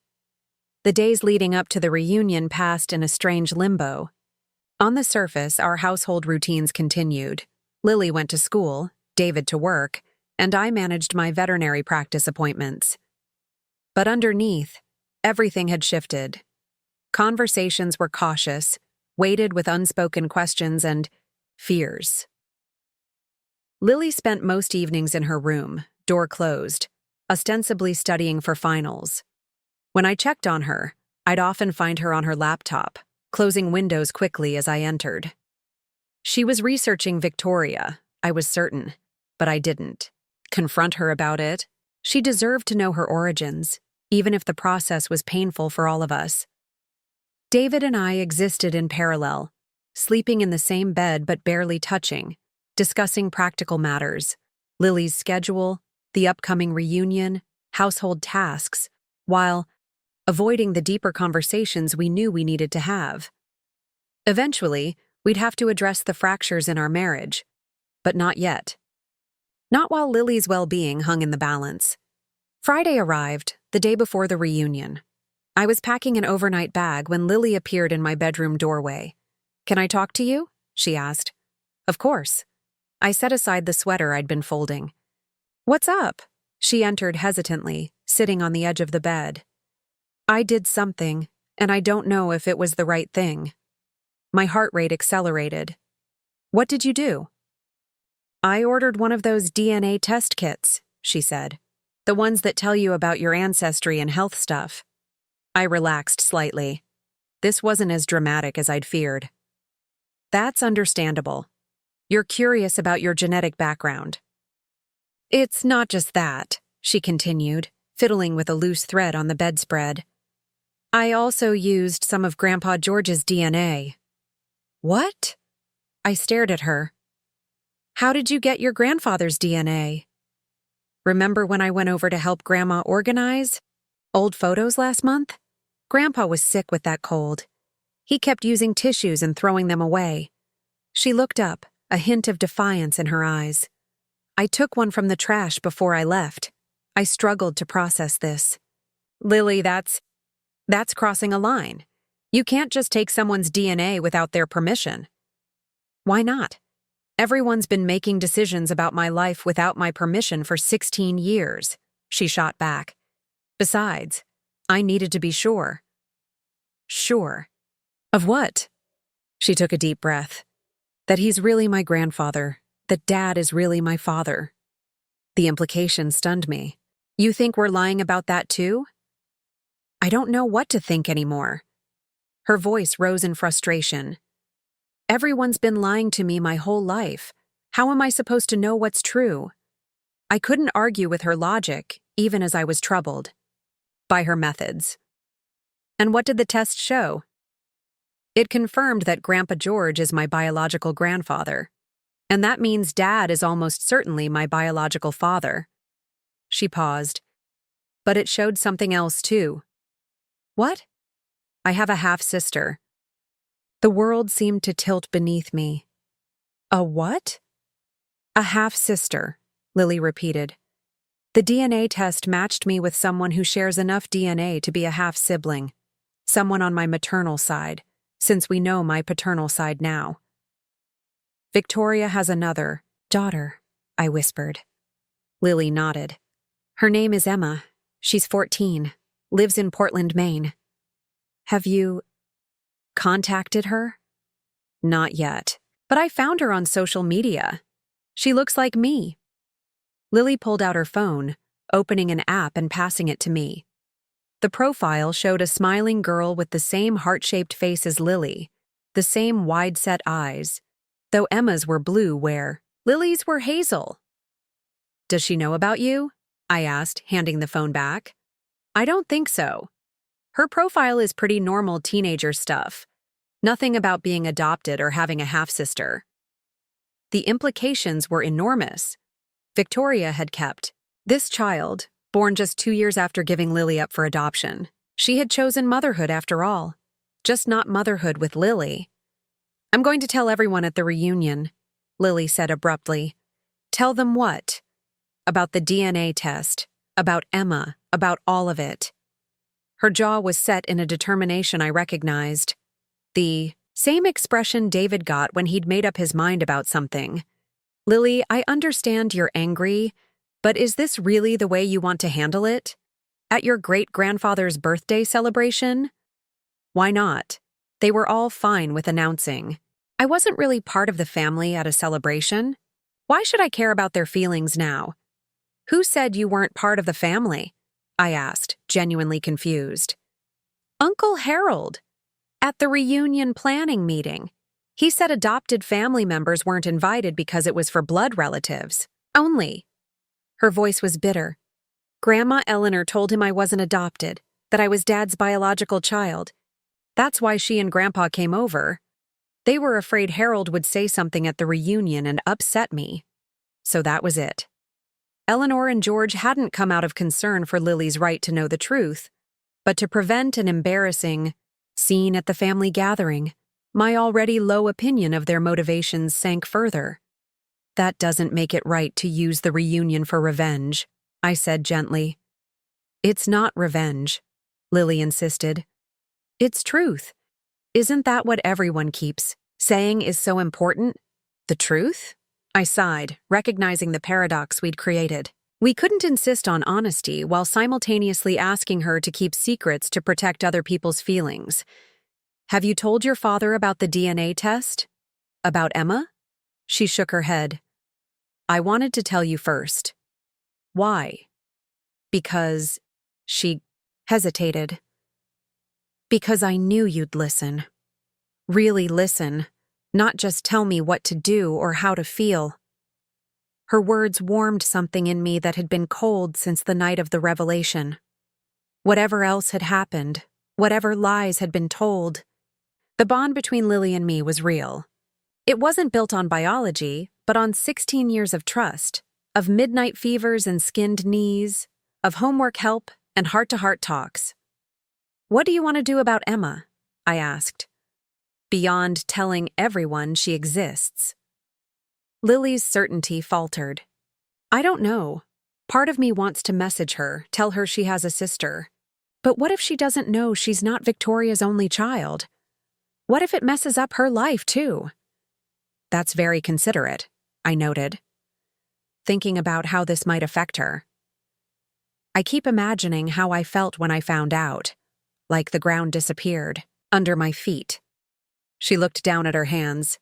The days leading up to the reunion passed in a strange limbo. On the surface, our household routines continued. Lily went to school, David to work, and I managed my veterinary practice appointments. But underneath, everything had shifted. Conversations were cautious, weighted with unspoken questions and fears. Lily spent most evenings in her room, door closed, ostensibly studying for finals. When I checked on her, I'd often find her on her laptop, closing windows quickly as I entered. She was researching Victoria, I was certain, but I didn't confront her about it. She deserved to know her origins, even if the process was painful for all of us. David and I existed in parallel, sleeping in the same bed but barely touching, discussing practical matters, Lily's schedule, the upcoming reunion, household tasks, while avoiding the deeper conversations we knew we needed to have. Eventually, we'd have to address the fractures in our marriage, but not yet. Not while Lily's well-being hung in the balance. Friday arrived, the day before the reunion. I was packing an overnight bag when Lily appeared in my bedroom doorway. "Can I talk to you?" she asked. "Of course." I set aside the sweater I'd been folding. "What's up?" She entered hesitantly, sitting on the edge of the bed. "I did something, and I don't know if it was the right thing." My heart rate accelerated. "What did you do?" "I ordered one of those DNA test kits," she said. "The ones that tell you about your ancestry and health stuff." I relaxed slightly. This wasn't as dramatic as I'd feared. "That's understandable. You're curious about your genetic background." "It's not just that," she continued, fiddling with a loose thread on the bedspread. "I also used some of Grandpa George's DNA." "What?" I stared at her. "How did you get your grandfather's DNA?" "Remember when I went over to help Grandma organize old photos last month? Grandpa was sick with that cold. He kept using tissues and throwing them away." She looked up, a hint of defiance in her eyes. "I took one from the trash before I left." I struggled to process this. "Lily, that's crossing a line. You can't just take someone's DNA without their permission." "Why not? Everyone's been making decisions about my life without my permission for 16 years, she shot back. "Besides, I needed to be sure." "Sure? Of what?" She took a deep breath. "That he's really my grandfather, that Dad is really my father." The implication stunned me. "You think we're lying about that too?" "I don't know what to think anymore." Her voice rose in frustration. "Everyone's been lying to me my whole life. How am I supposed to know what's true?" I couldn't argue with her logic, even as I was troubled by her methods. "And what did the test show?" "It confirmed that Grandpa George is my biological grandfather. And that means Dad is almost certainly my biological father." She paused. "But it showed something else too." "What?" "I have a half-sister." The world seemed to tilt beneath me. "A what?" "A half-sister," Lily repeated. "The DNA test matched me with someone who shares enough DNA to be a half-sibling. Someone on my maternal side, since we know my paternal side now." "Victoria has another daughter," I whispered. Lily nodded. "Her name is Emma. She's 14, lives in Portland, Maine." "Have you contacted her?" "Not yet, but I found her on social media. She looks like me." Lily pulled out her phone, opening an app and passing it to me. The profile showed a smiling girl with the same heart-shaped face as Lily, the same wide-set eyes, though Emma's were blue where Lily's were hazel. "Does she know about you?" I asked, handing the phone back. "I don't think so. Her profile is pretty normal teenager stuff. Nothing about being adopted or having a half-sister." The implications were enormous. Victoria had kept this child, born just 2 years after giving Lily up for adoption. She had chosen motherhood after all. just not motherhood with Lily. I'm going to tell everyone at the reunion, Lily said abruptly. Tell them what? About the DNA test, about Emma, about all of it. Her jaw was set in a determination I recognized. The same expression David got when he'd made up his mind about something. Lily, I understand you're angry, but is this really the way you want to handle it? At your great-grandfather's birthday celebration? Why not? They were all fine with announcing. I wasn't really part of the family at a celebration. Why should I care about their feelings now? Who said you weren't part of the family? I asked, genuinely confused. Uncle Harold. At the reunion planning meeting. He said adopted family members weren't invited because it was for blood relatives. Only. Her voice was bitter. Grandma Eleanor told him I wasn't adopted, that I was Dad's biological child. That's why she and Grandpa came over. They were afraid Harold would say something at the reunion and upset me. So that was it. Eleanor and George hadn't come out of concern for Lily's right to know the truth, but to prevent an embarrassing scene at the family gathering. My already low opinion of their motivations sank further. That doesn't make it right to use the reunion for revenge, I said gently. It's not revenge, Lily insisted. It's truth. Isn't that what everyone keeps saying is so important? The truth? I sighed, recognizing the paradox we'd created. We couldn't insist on honesty while simultaneously asking her to keep secrets to protect other people's feelings. Have you told your father about the DNA test? About Emma? She shook her head. I wanted to tell you first. Why? Because she hesitated. Because I knew you'd listen. Really listen, not just tell me what to do or how to feel. Her words warmed something in me that had been cold since the night of the revelation. Whatever else had happened, whatever lies had been told, the bond between Lily and me was real. It wasn't built on biology, but on 16 years of trust, of midnight fevers and skinned knees, of homework help and heart-to-heart talks. What do you want to do about Emma? I asked. Beyond telling everyone she exists. Lily's certainty faltered. I don't know. Part of me wants to message her, tell her she has a sister. But what if she doesn't know she's not Victoria's only child? What if it messes up her life, too? That's very considerate, I noted, thinking about how this might affect her. I keep imagining how I felt when I found out, like the ground disappeared under my feet. She looked down at her hands.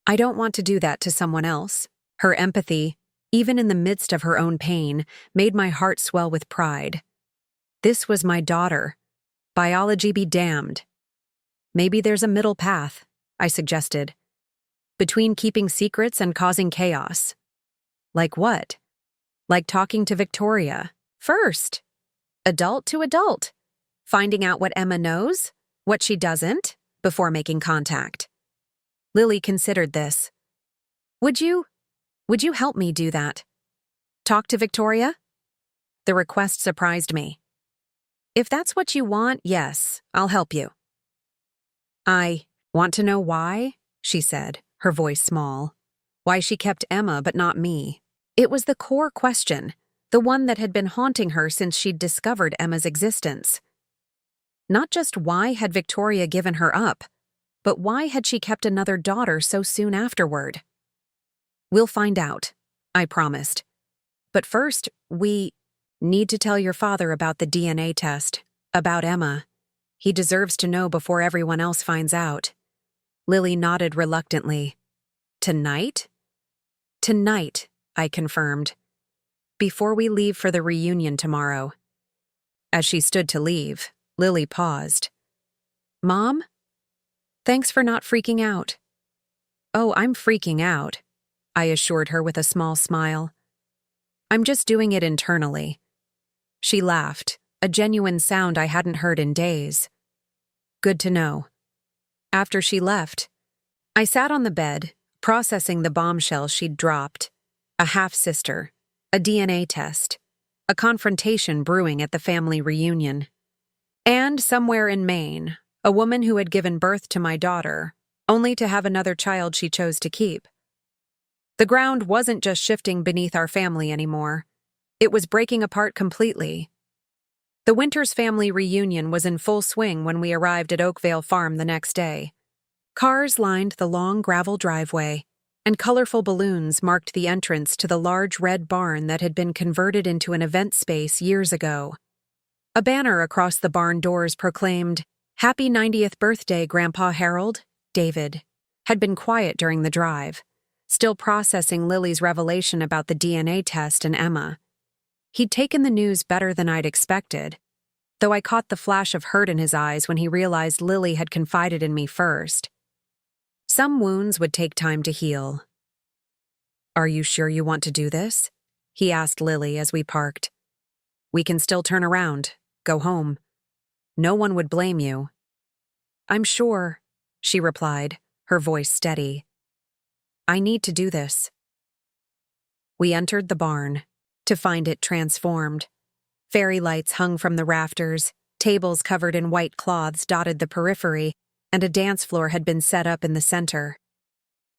I don't want to do that to someone else. Her empathy, even in the midst of her own pain, made my heart swell with pride. This was my daughter. Biology be damned. Maybe there's a middle path, I suggested, between keeping secrets and causing chaos. Like what? Like talking to Victoria. First. Adult to adult. Finding out what Emma knows, what she doesn't, before making contact. Lily considered this. Would you help me do that? Talk to Victoria? The request surprised me. If that's what you want, yes, I'll help you. I want to know why, she said, her voice small. Why she kept Emma but not me. It was the core question, the one that had been haunting her since she'd discovered Emma's existence. Not just why had Victoria given her up, but why had she kept another daughter so soon afterward? We'll find out, I promised. But first, we need to tell your father about the DNA test, about Emma. He deserves to know before everyone else finds out. Lily nodded reluctantly. Tonight? Tonight, I confirmed. Before we leave for the reunion tomorrow. As she stood to leave, Lily paused. Mom? Thanks for not freaking out. Oh, I'm freaking out, I assured her with a small smile. I'm just doing it internally. She laughed, a genuine sound I hadn't heard in days. Good to know. After she left, I sat on the bed, processing the bombshell she'd dropped. A half-sister, a DNA test, a confrontation brewing at the family reunion. And somewhere in Maine, a woman who had given birth to my daughter, only to have another child she chose to keep. The ground wasn't just shifting beneath our family anymore. It was breaking apart completely. The Winters family reunion was in full swing when we arrived at Oakvale Farm the next day. Cars lined the long gravel driveway, and colorful balloons marked the entrance to the large red barn that had been converted into an event space years ago. A banner across the barn doors proclaimed, "Happy 90th birthday, Grandpa Harold." David had been quiet during the drive, still processing Lily's revelation about the DNA test and Emma. He'd taken the news better than I'd expected, though I caught the flash of hurt in his eyes when he realized Lily had confided in me first. Some wounds would take time to heal. "Are you sure you want to do this?" he asked Lily as we parked. "We can still turn around, go home. No one would blame you." "I'm sure," she replied, her voice steady. "I need to do this." We entered the barn, to find it transformed. Fairy lights hung from the rafters, tables covered in white cloths dotted the periphery, and a dance floor had been set up in the center.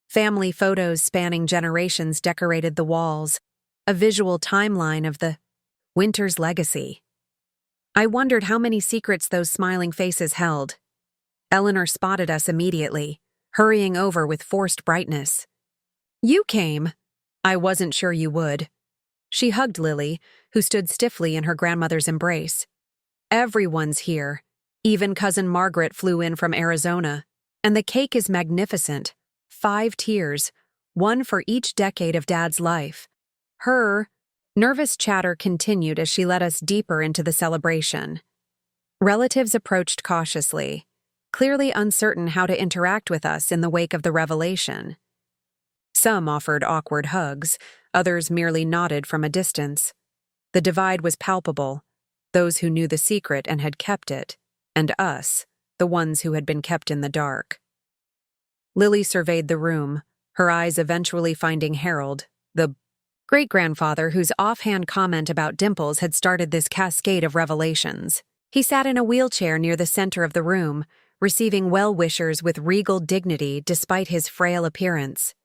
Family photos spanning generations decorated the walls, a visual timeline of the Winters legacy. I wondered how many secrets those smiling faces held. Eleanor spotted us immediately, hurrying over with forced brightness. "You came. I wasn't sure you would." She hugged Lily, who stood stiffly in her grandmother's embrace. "Everyone's here. Even Cousin Margaret flew in from Arizona. And the cake is magnificent. 5 tiers, one for each decade of Dad's life." Her nervous chatter continued as she led us deeper into the celebration. Relatives approached cautiously, clearly uncertain how to interact with us in the wake of the revelation. Some offered awkward hugs, others merely nodded from a distance. The divide was palpable, those who knew the secret and had kept it, and us, the ones who had been kept in the dark. Lily surveyed the room, her eyes eventually finding Harold, the great-grandfather whose offhand comment about dimples had started this cascade of revelations. He sat in a wheelchair near the center of the room, receiving well-wishers with regal dignity despite his frail appearance.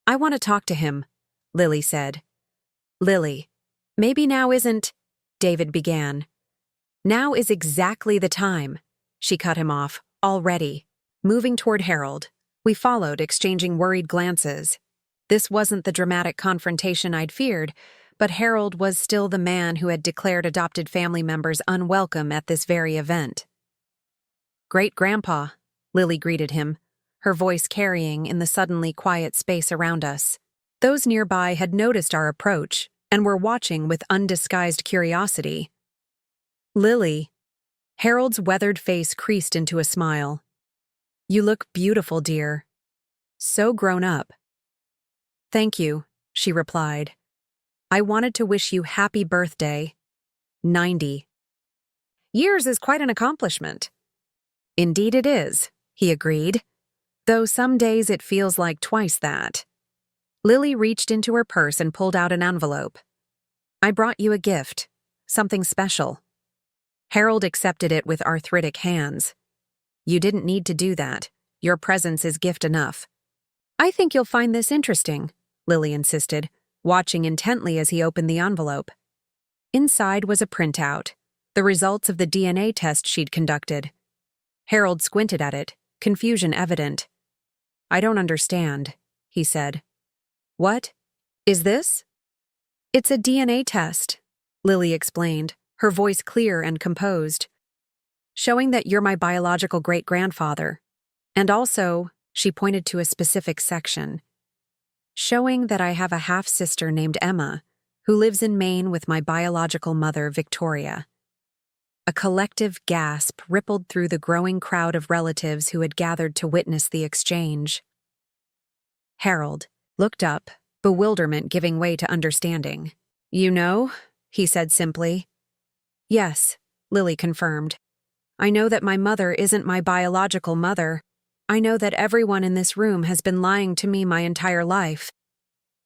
"I want to talk to him," Lily said. "Lily, maybe now isn't," David began. "Now is exactly the time," she cut him off, already. Moving toward Harold, we followed, exchanging worried glances. This wasn't the dramatic confrontation I'd feared, but Harold was still the man who had declared adopted family members unwelcome at this very event. "Great-grandpa," Lily greeted him, her voice carrying in the suddenly quiet space around us. Those nearby had noticed our approach and were watching with undisguised curiosity. "Lily," Harold's weathered face creased into a smile. "You look beautiful, dear. So grown up." "Thank you," she replied. "I wanted to wish you happy birthday. 90. Years is quite an accomplishment." "Indeed it is," he agreed, "though some days it feels like twice that." Lily reached into her purse and pulled out an envelope. "I brought you a gift, something special." Harold accepted it with arthritic hands. "You didn't need to do that. Your presence is gift enough." "I think you'll find this interesting," Lily insisted, watching intently as he opened the envelope. Inside was a printout, the results of the DNA test she'd conducted. Harold squinted at it, confusion evident. "I don't understand," he said. "What? Is this?" "It's a DNA test," Lily explained, her voice clear and composed. "Showing that you're my biological great-grandfather. And also," she pointed to a specific section, "showing that I have a half-sister named Emma, who lives in Maine with my biological mother, Victoria." A collective gasp rippled through the growing crowd of relatives who had gathered to witness the exchange. Harold looked up, bewilderment giving way to understanding. "You know?" he said simply. "Yes," Lily confirmed. "I know that my mother isn't my biological mother. I know that everyone in this room has been lying to me my entire life.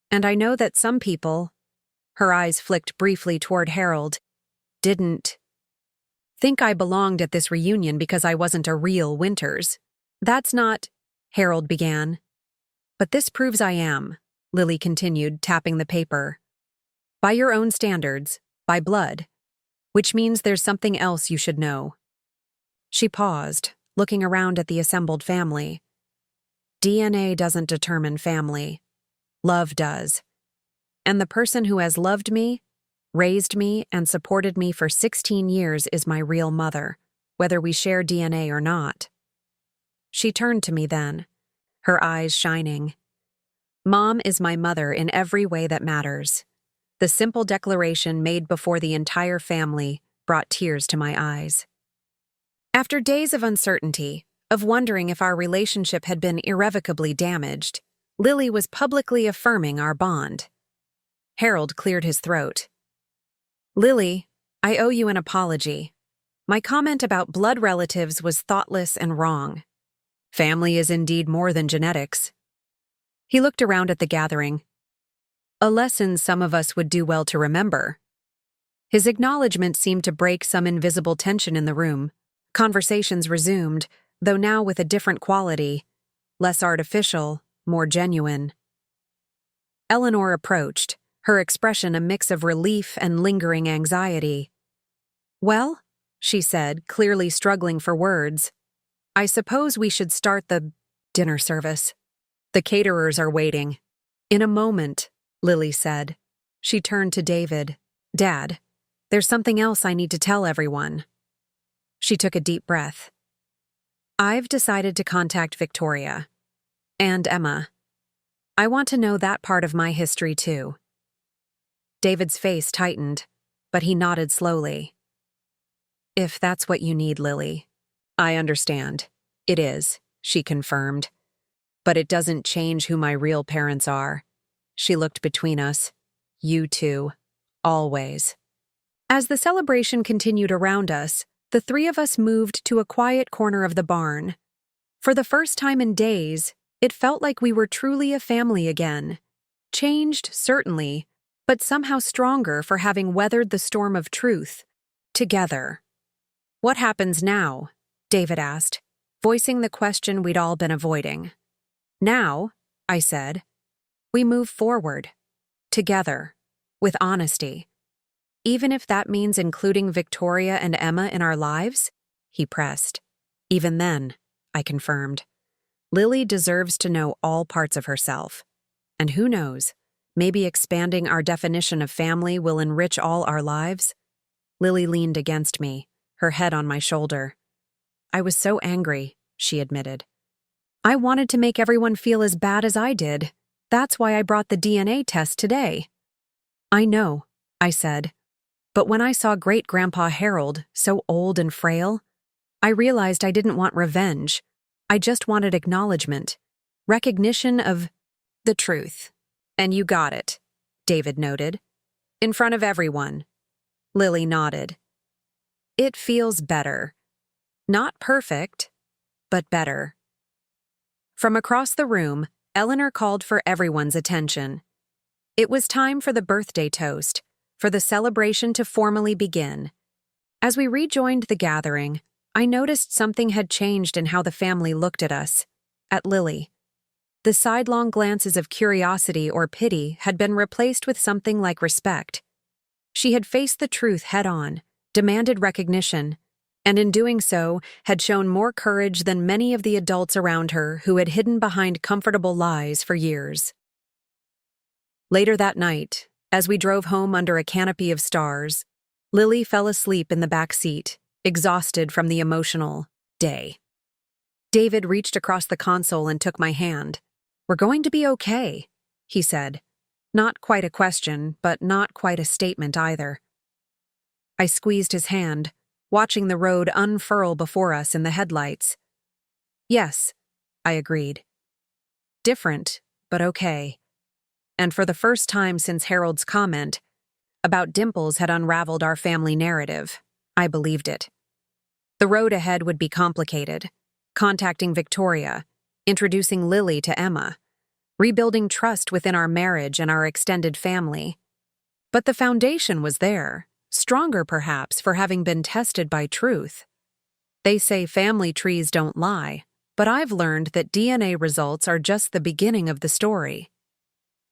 And I know that some people," her eyes flicked briefly toward Harold, "didn't think I belonged at this reunion because I wasn't a real Winters. That's not, Harold began. But this proves I am, Lily continued, tapping the paper. By your own standards, by blood, which means there's something else you should know. She paused, looking around at the assembled family. DNA doesn't determine family. Love does. And the person who has loved me, raised me, and supported me for 16 years is my real mother, whether we share DNA or not. She turned to me then, her eyes shining. Mom is my mother in every way that matters. The simple declaration made before the entire family brought tears to my eyes. After days of uncertainty, of wondering if our relationship had been irrevocably damaged, Lily was publicly affirming our bond. Harold cleared his throat. Lily, I owe you an apology. My comment about blood relatives was thoughtless and wrong. Family is indeed more than genetics. He looked around at the gathering. A lesson some of us would do well to remember. His acknowledgement seemed to break some invisible tension in the room. Conversations resumed, though now with a different quality, less artificial, more genuine. Eleanor approached, her expression a mix of relief and lingering anxiety. Well, she said, clearly struggling for words, I suppose we should start the dinner service. The caterers are waiting. In a moment, Lily said. She turned to David. Dad, there's something else I need to tell everyone. She took a deep breath. I've decided to contact Victoria. And Emma. I want to know that part of my history too. David's face tightened, but he nodded slowly. If that's what you need, Lily. I understand. It is, she confirmed. But it doesn't change who my real parents are. She looked between us. You two. Always. As the celebration continued around us, the three of us moved to a quiet corner of the barn. For the first time in days, it felt like we were truly a family again. Changed, certainly, but somehow stronger for having weathered the storm of truth. Together. What happens now? David asked, voicing the question we'd all been avoiding. Now, I said, we move forward. Together. With honesty. Even if that means including Victoria and Emma in our lives? He pressed. Even then, I confirmed. Lily deserves to know all parts of herself. And who knows, maybe expanding our definition of family will enrich all our lives? Lily leaned against me, her head on my shoulder. I was so angry, she admitted. I wanted to make everyone feel as bad as I did. That's why I brought the DNA test today. I know, I said. But when I saw Great-Grandpa Harold, so old and frail, I realized I didn't want revenge. I just wanted acknowledgement, recognition of the truth. And you got it, David noted. In front of everyone. Lily nodded. It feels better. Not perfect, but better. From across the room, Eleanor called for everyone's attention. It was time for the birthday toast, for the celebration to formally begin. As we rejoined the gathering, I noticed something had changed in how the family looked at us, at Lily. The sidelong glances of curiosity or pity had been replaced with something like respect. She had faced the truth head-on, demanded recognition, and in doing so had shown more courage than many of the adults around her who had hidden behind comfortable lies for years. Later that night, as we drove home under a canopy of stars, Lily fell asleep in the back seat, exhausted from the emotional day. David reached across the console and took my hand. We're going to be okay, he said. Not quite a question, but not quite a statement either. I squeezed his hand, watching the road unfurl before us in the headlights. Yes, I agreed. Different, but okay. And for the first time since Harold's comment about Dimples had unraveled our family narrative, I believed it. The road ahead would be complicated. Contacting Victoria, introducing Lily to Emma, rebuilding trust within our marriage and our extended family. But the foundation was there, stronger perhaps for having been tested by truth. They say family trees don't lie, but I've learned that DNA results are just the beginning of the story.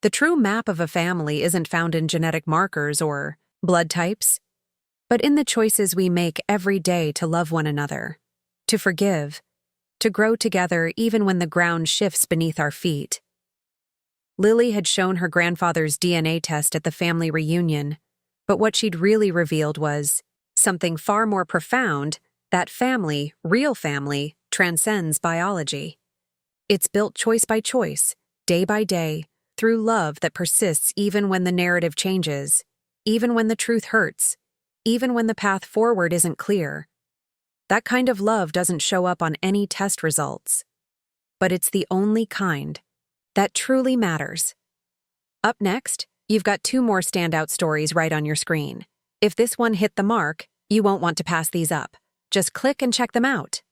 The true map of a family isn't found in genetic markers or blood types, but in the choices we make every day to love one another, to forgive, to grow together even when the ground shifts beneath our feet. Lily had shown her grandfather's DNA test at the family reunion, but what she'd really revealed was something far more profound: that family, real family, transcends biology. It's built choice by choice, day by day, through love that persists even when the narrative changes, even when the truth hurts, even when the path forward isn't clear. That kind of love doesn't show up on any test results, but it's the only kind that truly matters. Up next, you've got 2 more standout stories right on your screen. If this one hit the mark, you won't want to pass these up. Just click and check them out.